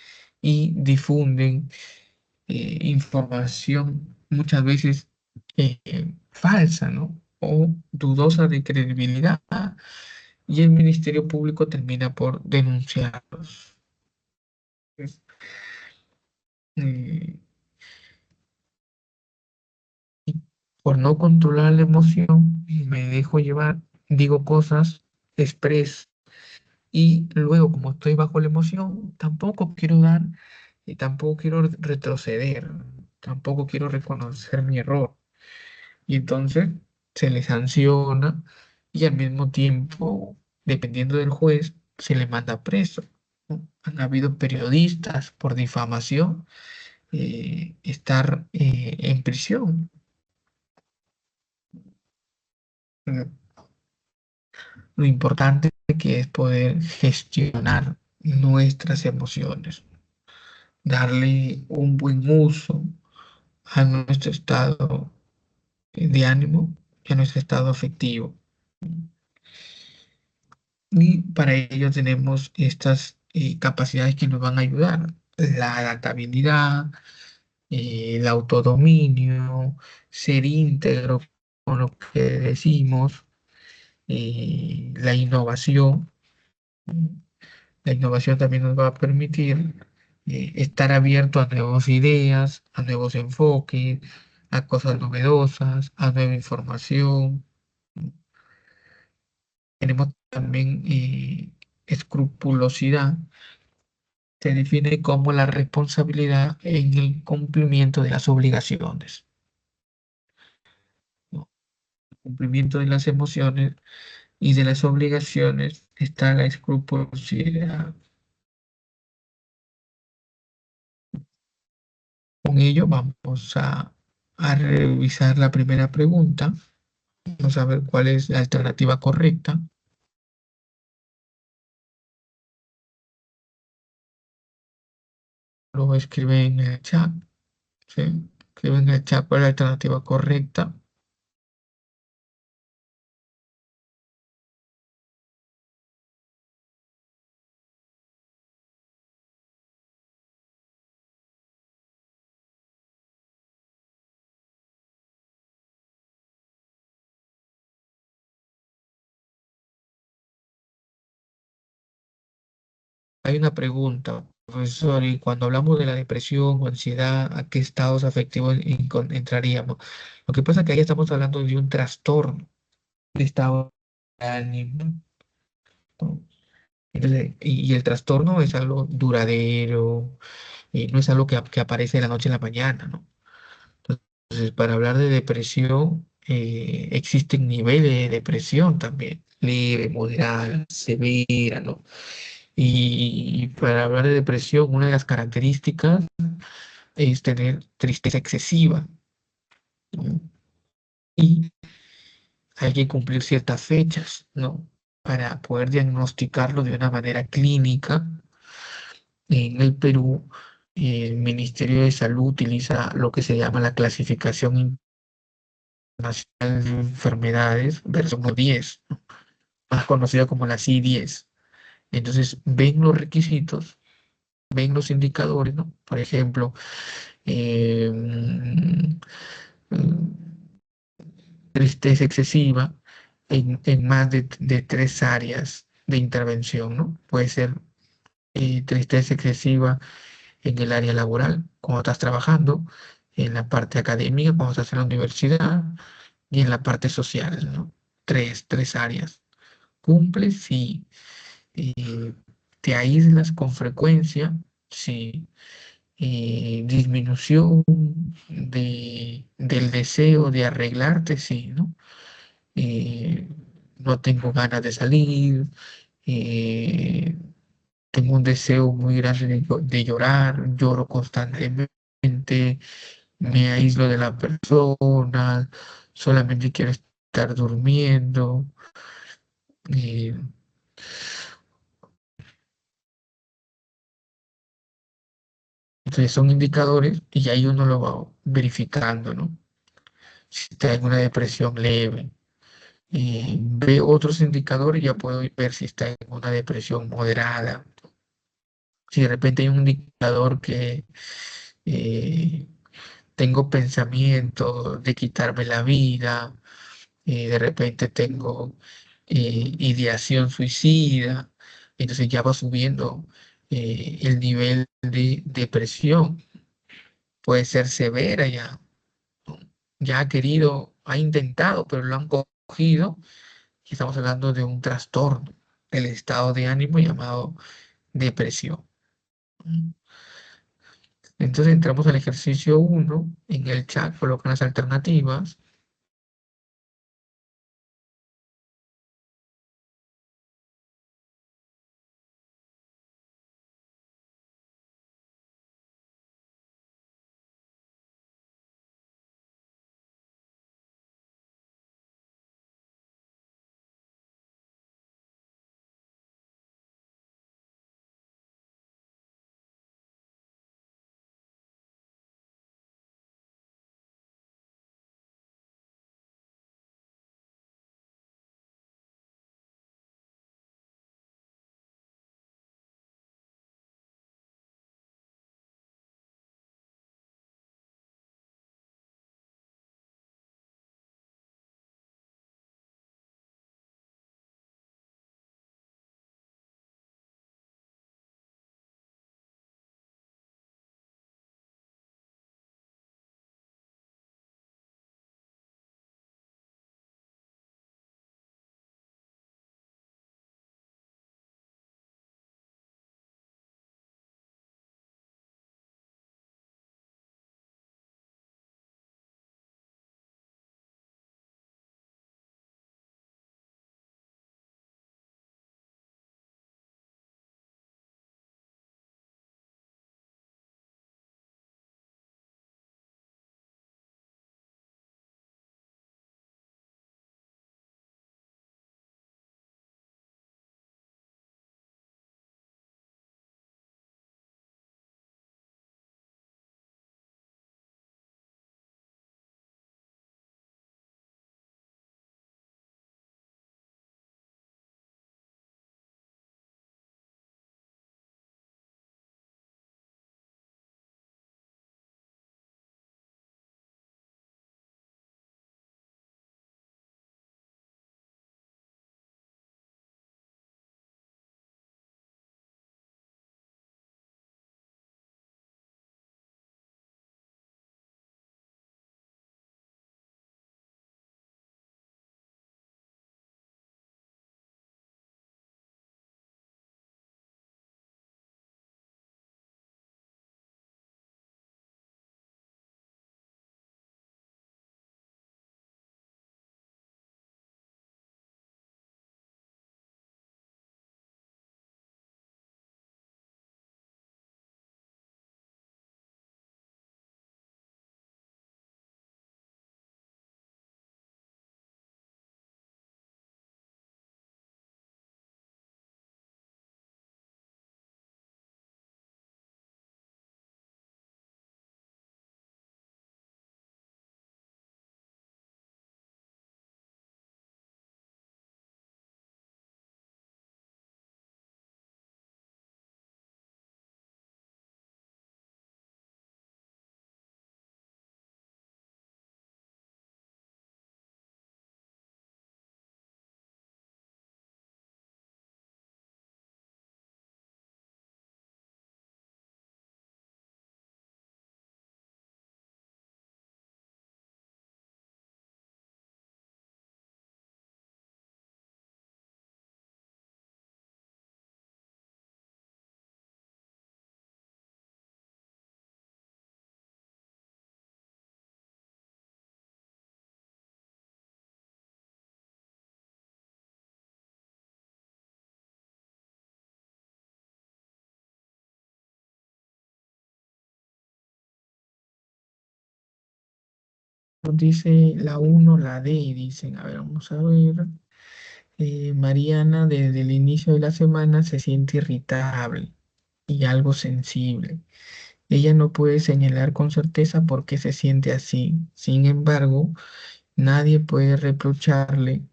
y difunden información muchas veces falsa, ¿no? O dudosa de credibilidad, y el Ministerio Público termina por denunciarlos. Pues, eh, por no controlar la emoción, me dejo llevar, digo cosas, expreso, y luego, como estoy bajo la emoción, tampoco quiero dar, y tampoco quiero retroceder, tampoco quiero reconocer mi error. Y entonces se le sanciona y al mismo tiempo, dependiendo del juez, se le manda preso, ¿no? Han habido periodistas por difamación estar en prisión. Mm, Lo importante que es poder gestionar nuestras emociones, darle un buen uso a nuestro estado de ánimo y a nuestro estado afectivo. Y para ello tenemos estas capacidades que nos van a ayudar. La adaptabilidad, el autodominio, ser íntegro con lo que decimos, la innovación. La innovación también nos va a permitir estar abierto a nuevas ideas, a nuevos enfoques, a cosas novedosas, a nueva información. Tenemos también escrupulosidad. Se define como la responsabilidad en el cumplimiento de las obligaciones, ¿no? El cumplimiento de las emociones y de las obligaciones está la escrupulosidad. Con ello vamos a revisar la primera pregunta. Vamos a ver cuál es la alternativa correcta. Luego escribe en el chat, ¿sí? Escribe en el chat cuál es la alternativa correcta. Hay una pregunta, profesor, y cuando hablamos de la depresión o ansiedad, ¿a qué estados afectivos entraríamos? Lo que pasa es que ahí estamos hablando de un trastorno de estado de ánimo, ¿no? Entonces, y el trastorno es algo duradero, y no es algo que aparece de la noche a la mañana, ¿no? Entonces, para hablar de depresión, existen niveles de depresión también, leve, moderada, severa, ¿no? Y para hablar de depresión, una de las características es tener tristeza excesiva, ¿no? Y hay que cumplir ciertas fechas, ¿no? Para poder diagnosticarlo de una manera clínica. En el Perú, el Ministerio de Salud utiliza lo que se llama la clasificación internacional de enfermedades, versión 10, más conocida como la CI-10. Entonces, ven los requisitos, ven los indicadores, ¿no? Por ejemplo, eh, tristeza excesiva en más de tres áreas de intervención, ¿no? Puede ser tristeza excesiva en el área laboral, cuando estás trabajando, en la parte académica, cuando estás en la universidad, y en la parte social, ¿no? Tres áreas. Cumples si te aíslas con frecuencia, si disminución del deseo de arreglarte, sí, ¿no? Eh, no tengo ganas de salir, eh, tengo un deseo muy grande de llorar, lloro constantemente, me aíslo de la persona, solamente quiero estar durmiendo. eh, entonces son indicadores y ahí uno lo va verificando, ¿no? Si está en una depresión leve. Ve otros indicadores, ya puedo ver si está en una depresión moderada. Si de repente hay un indicador que eh, tengo pensamiento de quitarme la vida, de repente tengo ideación suicida, entonces ya va subiendo el nivel de depresión, puede ser severa ya, ¿no? Ya ha querido, ha intentado, pero lo han cogido y estamos hablando de un trastorno del estado de ánimo llamado depresión. ¿Mm? Entonces entramos al ejercicio uno, en el chat colocan las alternativas. dice la uno, la D, dicen, a ver, vamos a ver. Mariana desde el inicio de la semana se siente irritable y algo sensible. Ella no puede señalar con certeza por qué se siente así. Sin embargo, nadie puede reprocharle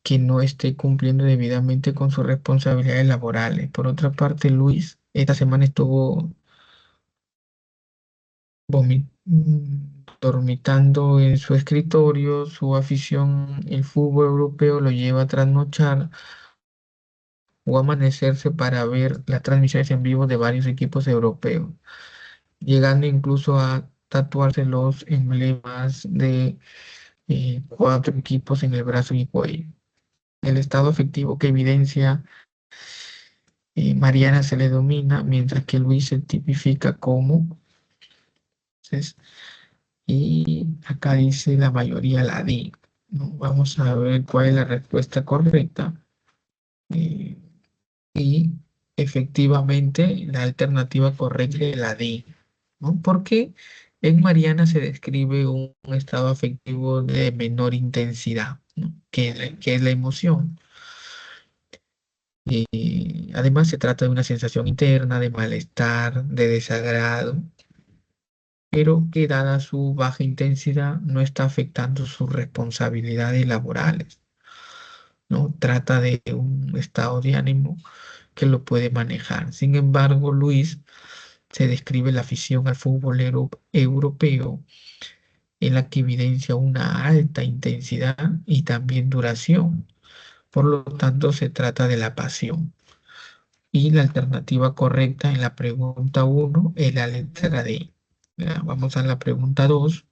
que no esté cumpliendo debidamente con sus responsabilidades laborales. Por otra parte, Luis esta semana estuvo dormitando en su escritorio. Su afición, el fútbol europeo, lo lleva a trasnochar o amanecerse para ver las transmisiones en vivo de varios equipos europeos, llegando incluso a tatuarse los emblemas de cuatro equipos en el brazo y cuello. El estado afectivo que evidencia Mariana se le domina, mientras que Luis se tipifica como. Entonces, y acá dice la mayoría la D, ¿no? Vamos a ver cuál es la respuesta correcta. Eh, y efectivamente, la alternativa correcta es la D, ¿no? Porque en Mariana se describe un estado afectivo de menor intensidad, ¿no? Que es la emoción. Además, se trata de una sensación interna de malestar, de desagrado, pero que dada su baja intensidad no está afectando sus responsabilidades laborales, ¿no? Trata de un estado de ánimo que lo puede manejar. Sin embargo, Luis se describe la afición al fútbol europeo en la que evidencia una alta intensidad y también duración. Por lo tanto, se trata de la pasión. Y la alternativa correcta en la pregunta uno es la letra D. Ya, vamos a la pregunta 2.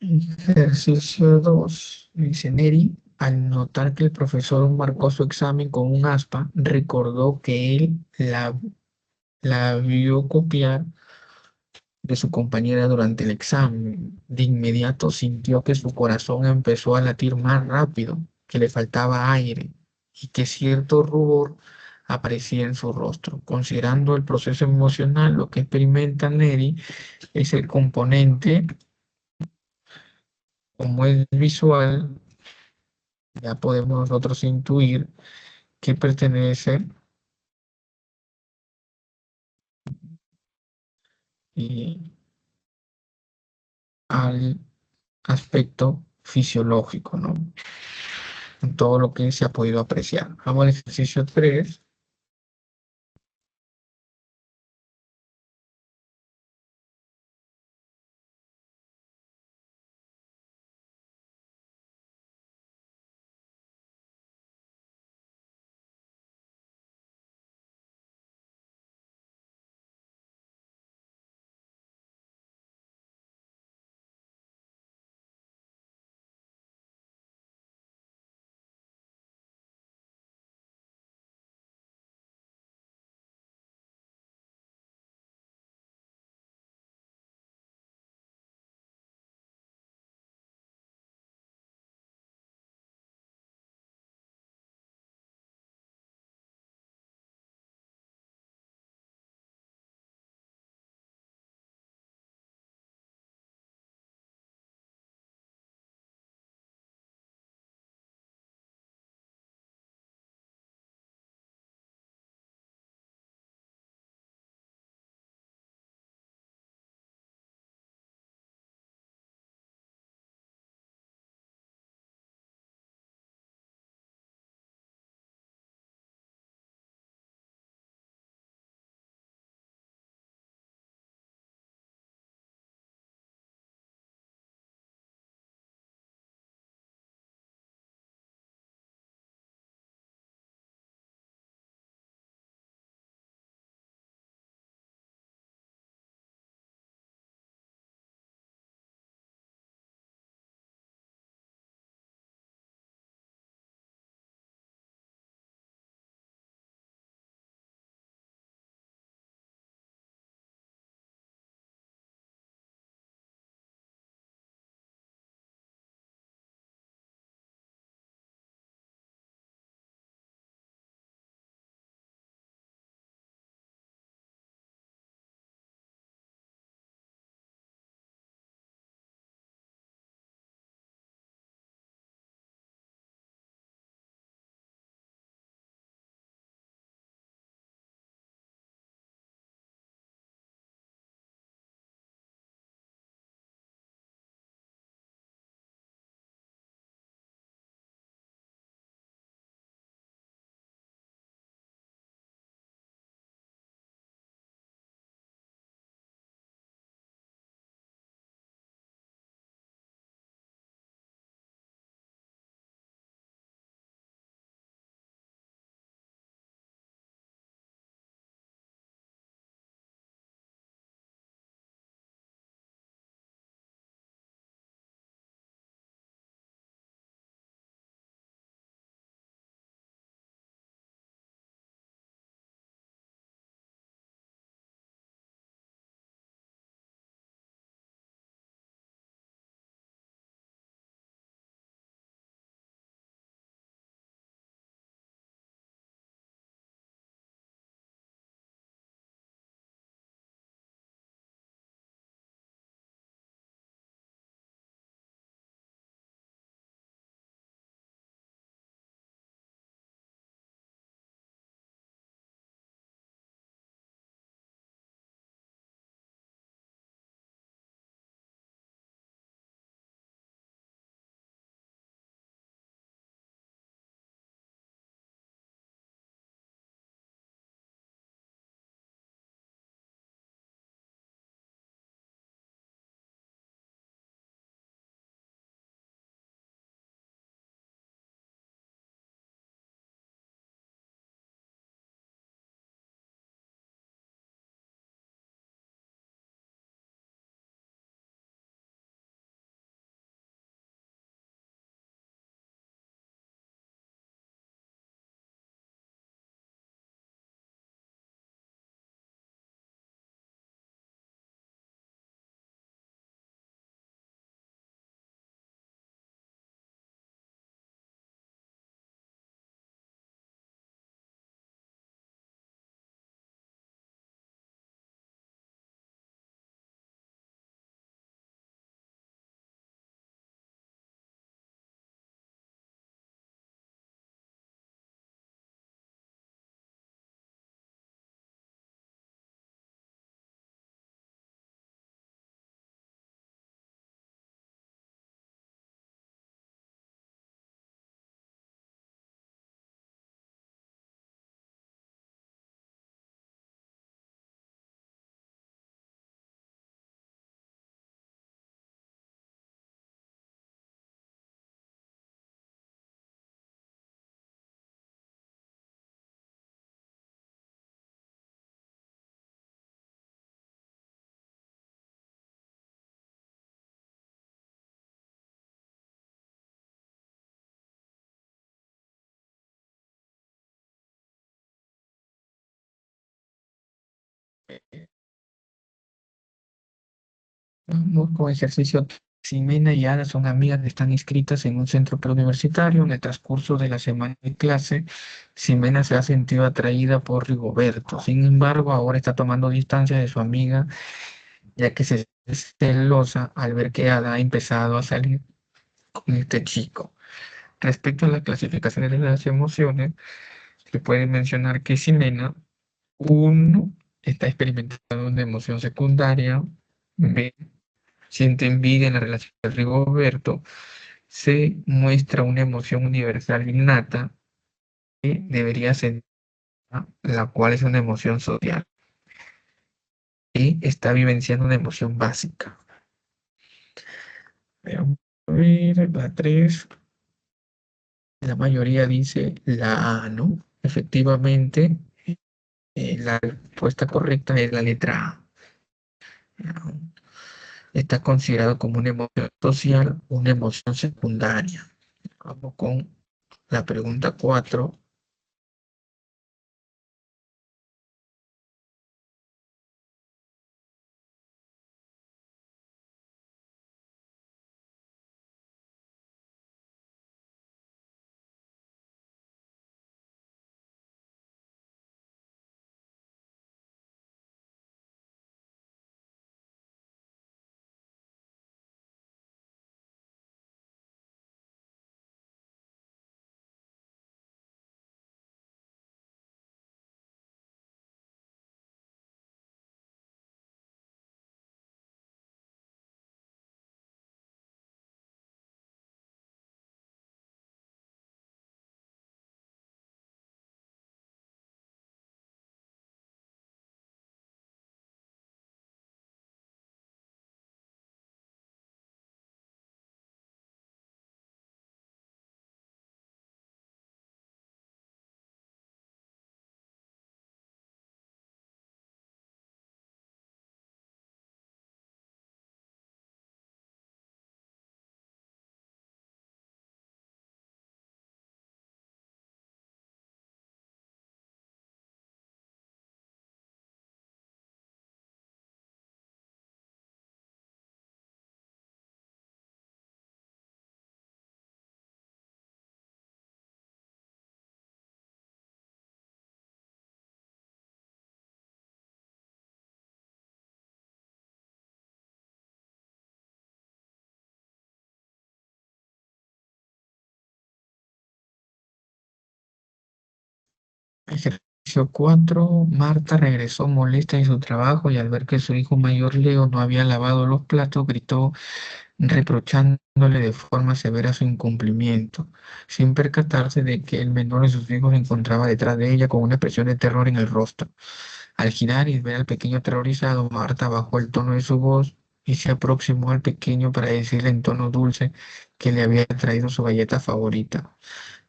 Ejercicio 2. Dice Neri, al notar que el profesor marcó su examen con un aspa, recordó que él la vio copiar de su compañera durante el examen. De inmediato sintió que su corazón empezó a latir más rápido, que le faltaba aire y que cierto rubor aparecía en su rostro. Considerando el proceso emocional, lo que experimenta Neri es el componente, como es visual, ya podemos nosotros intuir que pertenece eh, al aspecto fisiológico, ¿no? En todo lo que se ha podido apreciar. Vamos al ejercicio 3. Vamos con ejercicio. Ximena y Ada son amigas que están inscritas en un centro preuniversitario. En el transcurso de la semana de clase, Ximena se ha sentido atraída por Rigoberto. Sin embargo, ahora está tomando distancia de su amiga, ya que se siente celosa al ver que Ada ha empezado a salir con este chico. Respecto a las clasificaciones de las emociones, se puede mencionar que Ximena, uno, está experimentando una emoción secundaria. B, siente envidia en la relación de Rigoberto. C, muestra una emoción universal innata que debería ser, la cual es una emoción social. Y está vivenciando una emoción básica. Veamos a ver, la 3, la mayoría dice la A, ¿no? Efectivamente, la respuesta correcta es la letra A. Está considerado como una emoción social, una emoción secundaria. Vamos con la pregunta 4. Ejercicio 4. Marta regresó molesta de su trabajo y al ver que su hijo mayor Leo no había lavado los platos, gritó reprochándole de forma severa su incumplimiento, sin percatarse de que el menor de sus hijos se encontraba detrás de ella con una expresión de terror en el rostro. Al girar y ver al pequeño aterrorizado, Marta bajó el tono de su voz y se aproximó al pequeño para decirle en tono dulce que le había traído su galleta favorita.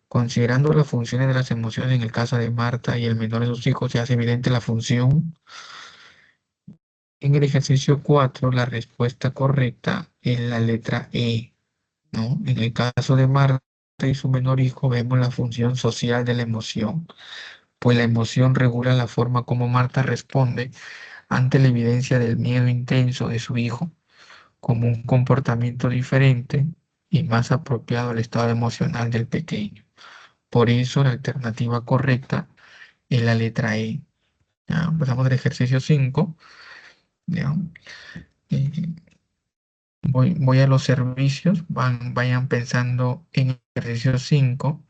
Considerando las funciones de las emociones en el caso de Marta y el menor de sus hijos, se hace evidente la función. En el ejercicio 4, la respuesta correcta es la letra E, ¿no? En el caso de Marta y su menor hijo, vemos la función social de la emoción, pues la emoción regula la forma como Marta responde ante la evidencia del miedo intenso de su hijo, como un comportamiento diferente y más apropiado al estado emocional del pequeño. Por eso la alternativa correcta es la letra E. Ya, empezamos el ejercicio 5. Ya. Eh, voy a los servicios. Vayan pensando en el ejercicio 5.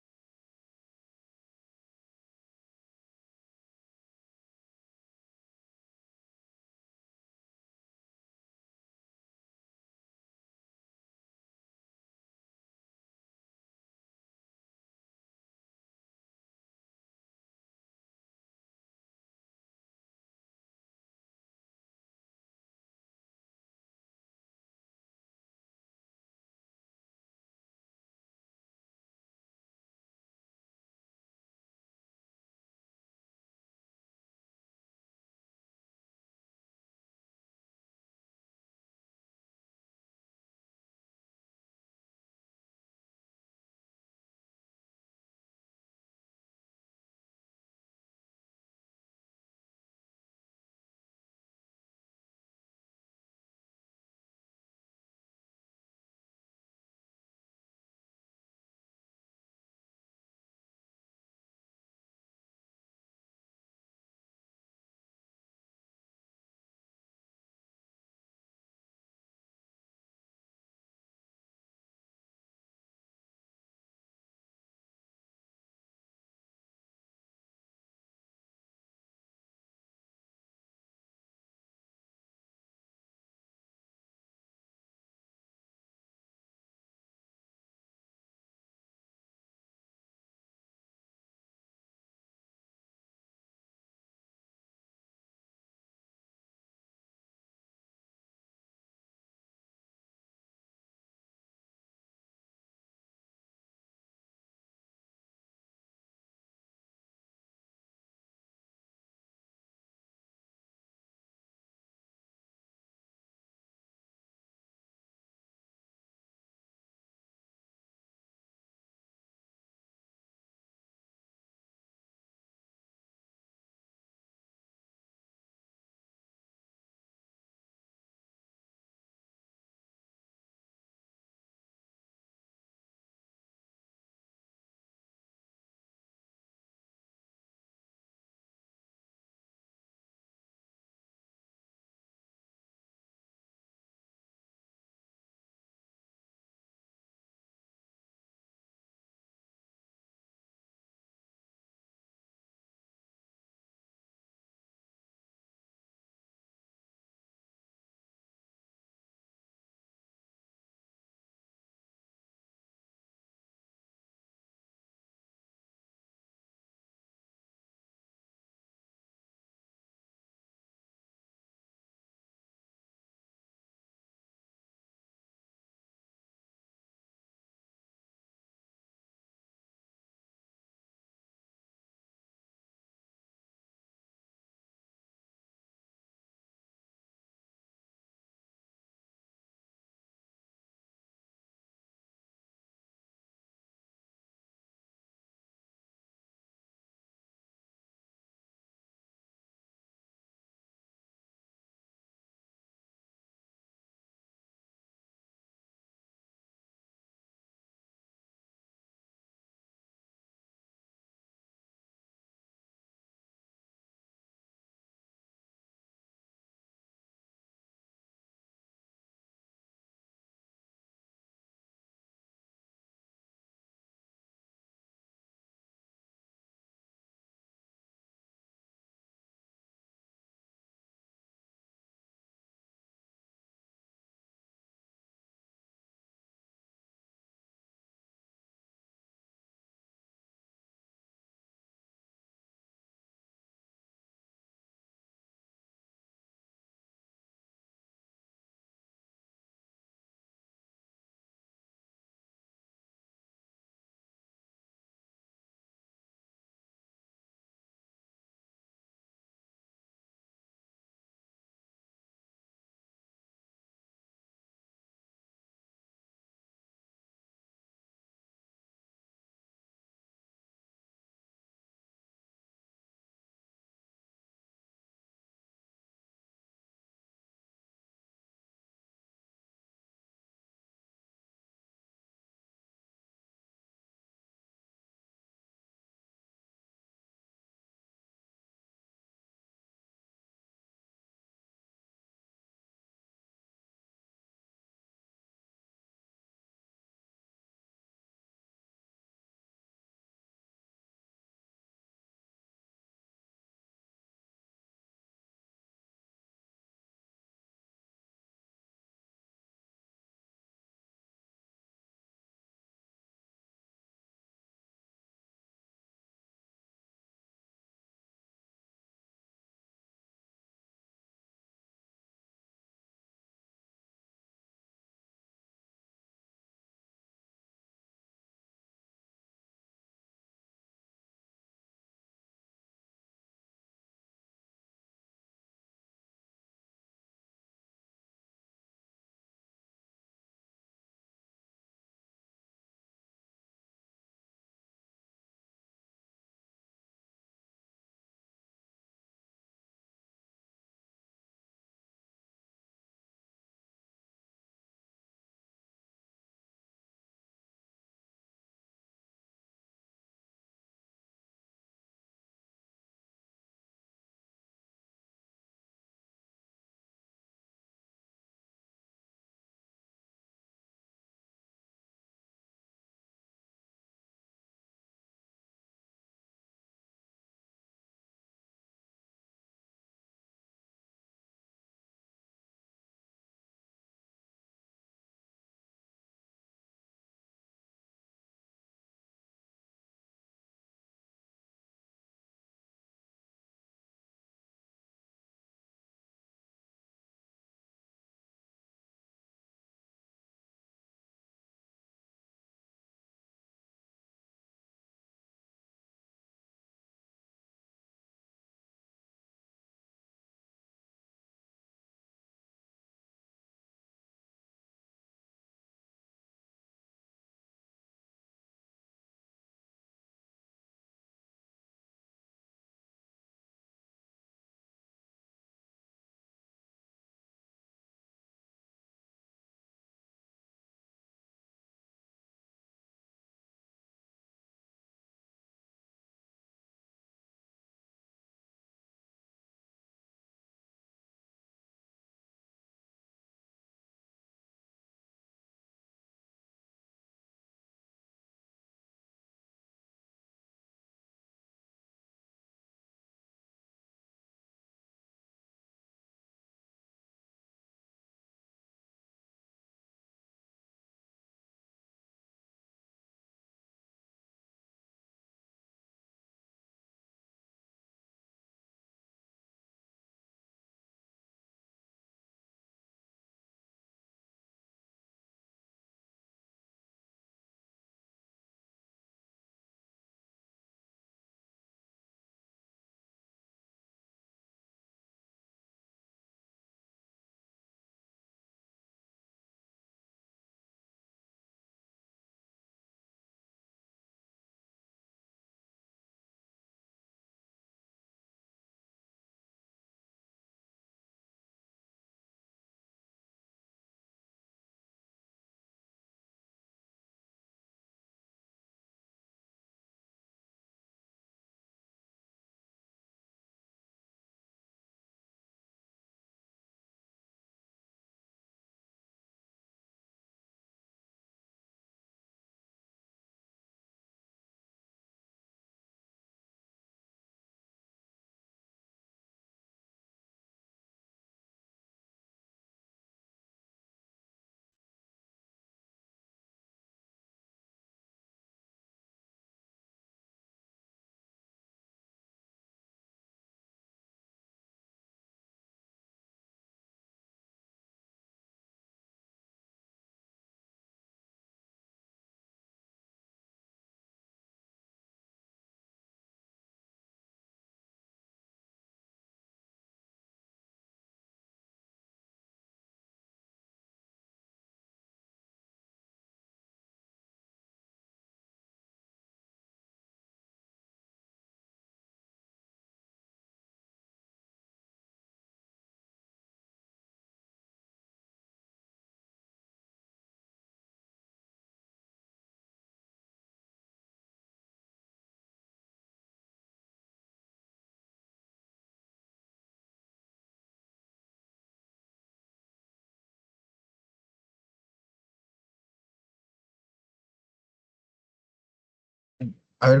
A ver,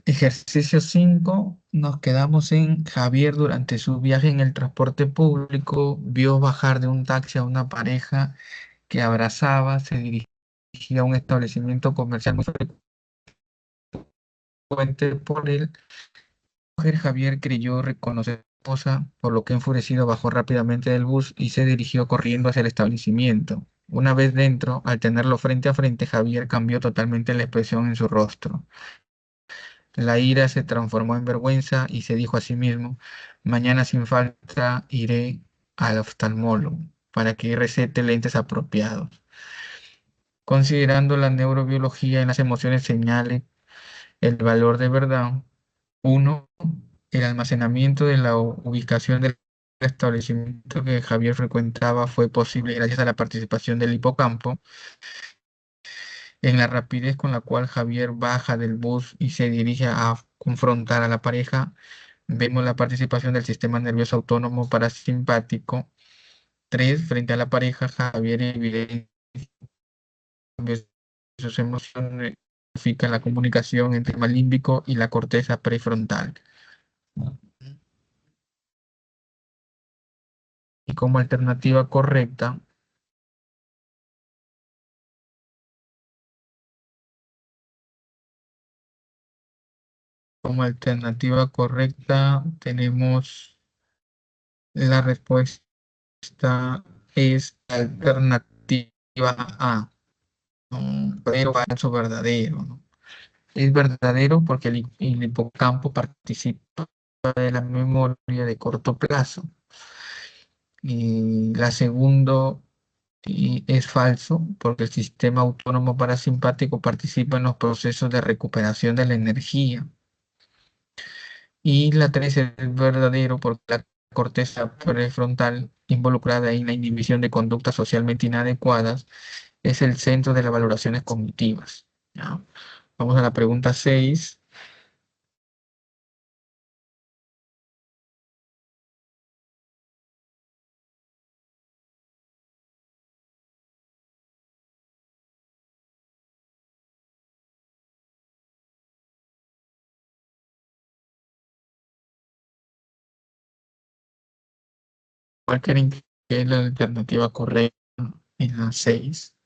ejercicio 5 nos quedamos en Javier durante su viaje en el transporte público, vio bajar de un taxi a una pareja que abrazaba, se dirigía a un establecimiento comercial muy frecuente por él. Mujer Javier creyó reconocer a su esposa, por lo que enfurecido bajó rápidamente del bus y se dirigió corriendo hacia el establecimiento. Una vez dentro, al tenerlo frente a frente, Javier cambió totalmente la expresión en su rostro. La ira se transformó en vergüenza y se dijo a sí mismo, mañana sin falta iré al oftalmólogo para que recete lentes apropiados. Considerando la neurobiología en las emociones señale el valor de verdad. Uno, el almacenamiento de la ubicación del establecimiento que Javier frecuentaba fue posible gracias a la participación del hipocampo. En la rapidez con la cual Javier baja del bus y se dirige a confrontar a la pareja, vemos la participación del sistema nervioso autónomo parasimpático. Tres, frente a la pareja, Javier evidencia sus emociones, significa la comunicación entre el sistema límbico y la corteza prefrontal. Y como alternativa correcta tenemos la respuesta es alternativa A, pero falso verdadero, ¿no? Es verdadero porque el hipocampo participa de la memoria de corto plazo. Y la segunda es falso porque el sistema autónomo parasimpático participa en los procesos de recuperación de la energía. Y la 3 es verdadero porque la corteza prefrontal involucrada en la inhibición de conductas socialmente inadecuadas es el centro de las valoraciones cognitivas. ¿Ya? Vamos a la pregunta 6. ¿Cuál creen que es la alternativa correcta en la 6?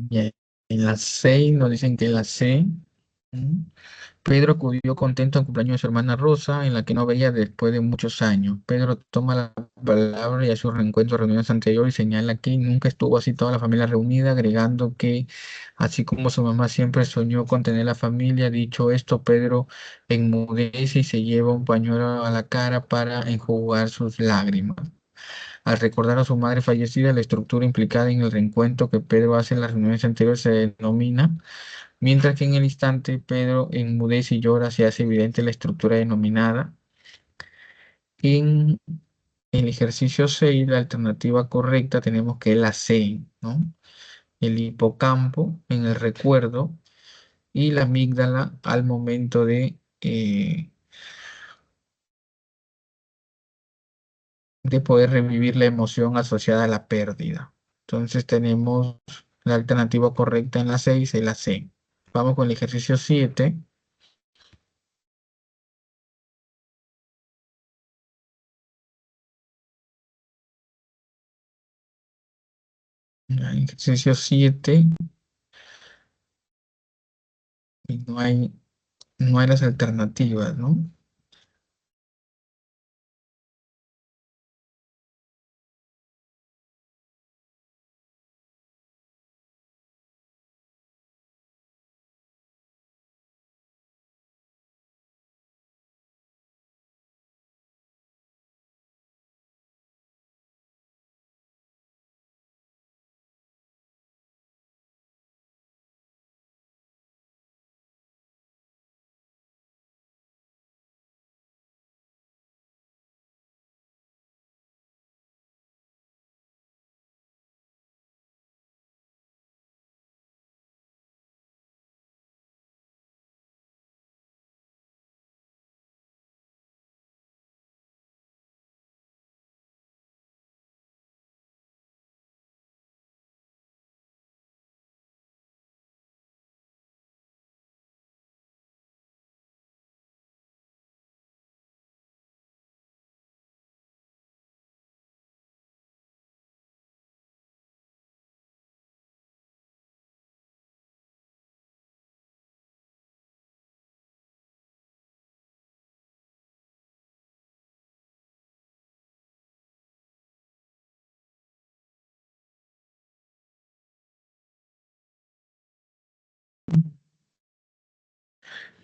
Bien. En la 6 nos dicen que en la C. ¿Mm? Pedro acudió contento al cumpleaños de su hermana Rosa, en la que no veía después de muchos años. Pedro toma la palabra y hace un reencuentro de reuniones anteriores y señala que nunca estuvo así toda la familia reunida, agregando que, así como su mamá siempre soñó con tener la familia, dicho esto, Pedro enmudece y se lleva un pañuelo a la cara para enjugar sus lágrimas. Al recordar a su madre fallecida, la estructura implicada en el reencuentro que Pedro hace en las reuniones anteriores se denomina. Mientras que en el instante Pedro enmudece y llora, se hace evidente la estructura denominada. En el ejercicio 6 la alternativa correcta tenemos que es la C, ¿no? El hipocampo en el recuerdo y la amígdala al momento de poder revivir la emoción asociada a la pérdida. Entonces tenemos la alternativa correcta en la 6 y la C. Vamos con el ejercicio 7. El ejercicio 7 y no hay las alternativas, ¿no?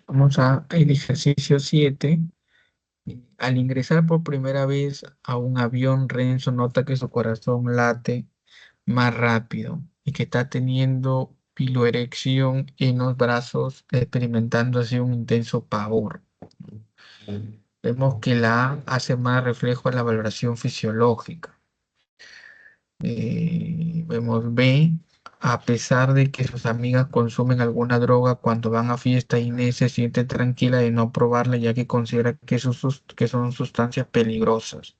Vamos al ejercicio 7. Al ingresar por primera vez a un avión, Renzo nota que su corazón late más rápido y que está teniendo piloerección en los brazos, experimentando así un intenso pavor. Vemos que la A hace más reflejo a la valoración fisiológica. Vemos B, a pesar de que sus amigas consumen alguna droga, cuando van a fiesta, Inés se siente tranquila de no probarla ya que considera que son sustancias peligrosas.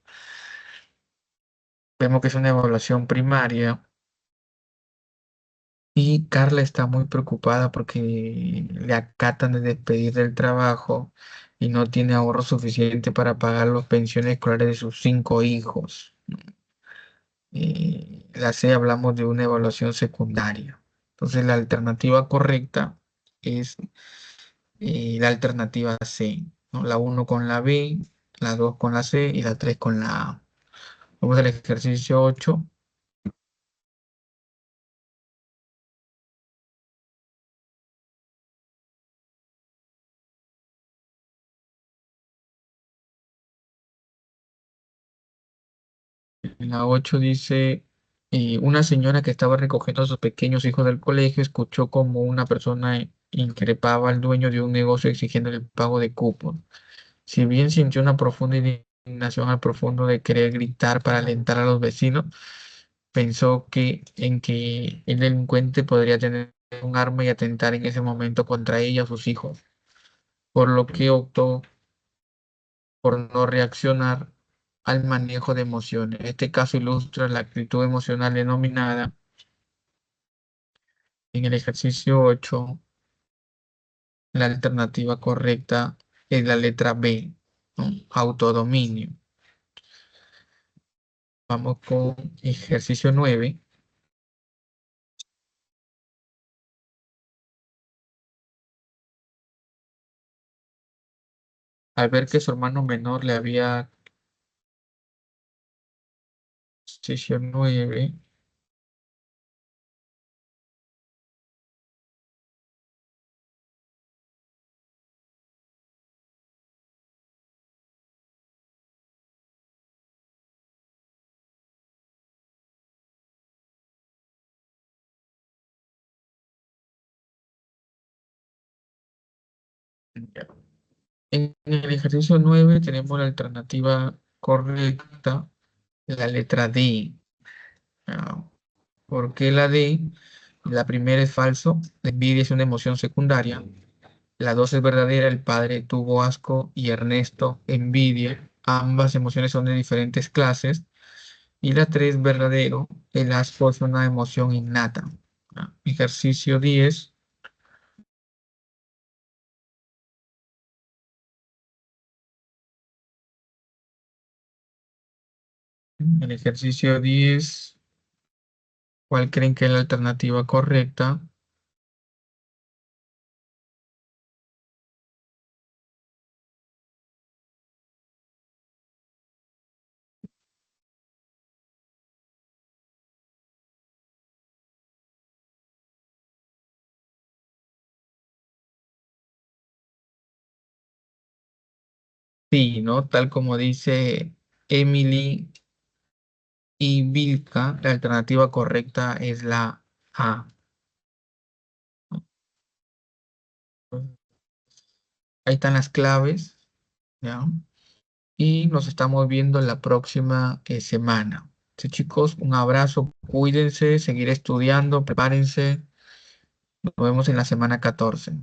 Vemos que es una evaluación primaria y Carla está muy preocupada porque le acatan de despedir del trabajo y no tiene ahorro suficiente para pagar las pensiones escolares de sus 5 hijos. La C hablamos de una evaluación secundaria. Entonces la alternativa correcta es la alternativa C, ¿no? La uno con la B, la 2 con la C y la 3 con la A. Vamos al ejercicio 8. En la 8 dice, una señora que estaba recogiendo a sus pequeños hijos del colegio escuchó como una persona increpaba al dueño de un negocio exigiendo el pago de cupón. Si bien sintió una profunda indignación al profundo de querer gritar para alentar a los vecinos, pensó que el delincuente podría tener un arma y atentar en ese momento contra ella o sus hijos, por lo que optó por no reaccionar al manejo de emociones. Este caso ilustra la actitud emocional denominada en el ejercicio 8. La alternativa correcta es la letra B, ¿no? Autodominio. Vamos con ejercicio 9. al ver que su hermano menor le había ejercicio 9, ya. En el ejercicio 9 tenemos la alternativa correcta, la letra D. Ah, ¿por qué la D? La primera es falso, la envidia es una emoción secundaria. La dos es verdadera, el padre tuvo asco y Ernesto envidia. Ambas emociones son de diferentes clases. Y la tres, verdadero, el asco es una emoción innata. Ejercicio 10. El ejercicio 10, ¿cuál creen que es la alternativa correcta? Sí, ¿no? Tal como dice Emily y Vilca, la alternativa correcta es la A. Ahí están las claves, ¿ya? Y nos estamos viendo la próxima semana. Sí, chicos, un abrazo, cuídense, seguir estudiando, prepárense. Nos vemos en la semana 14.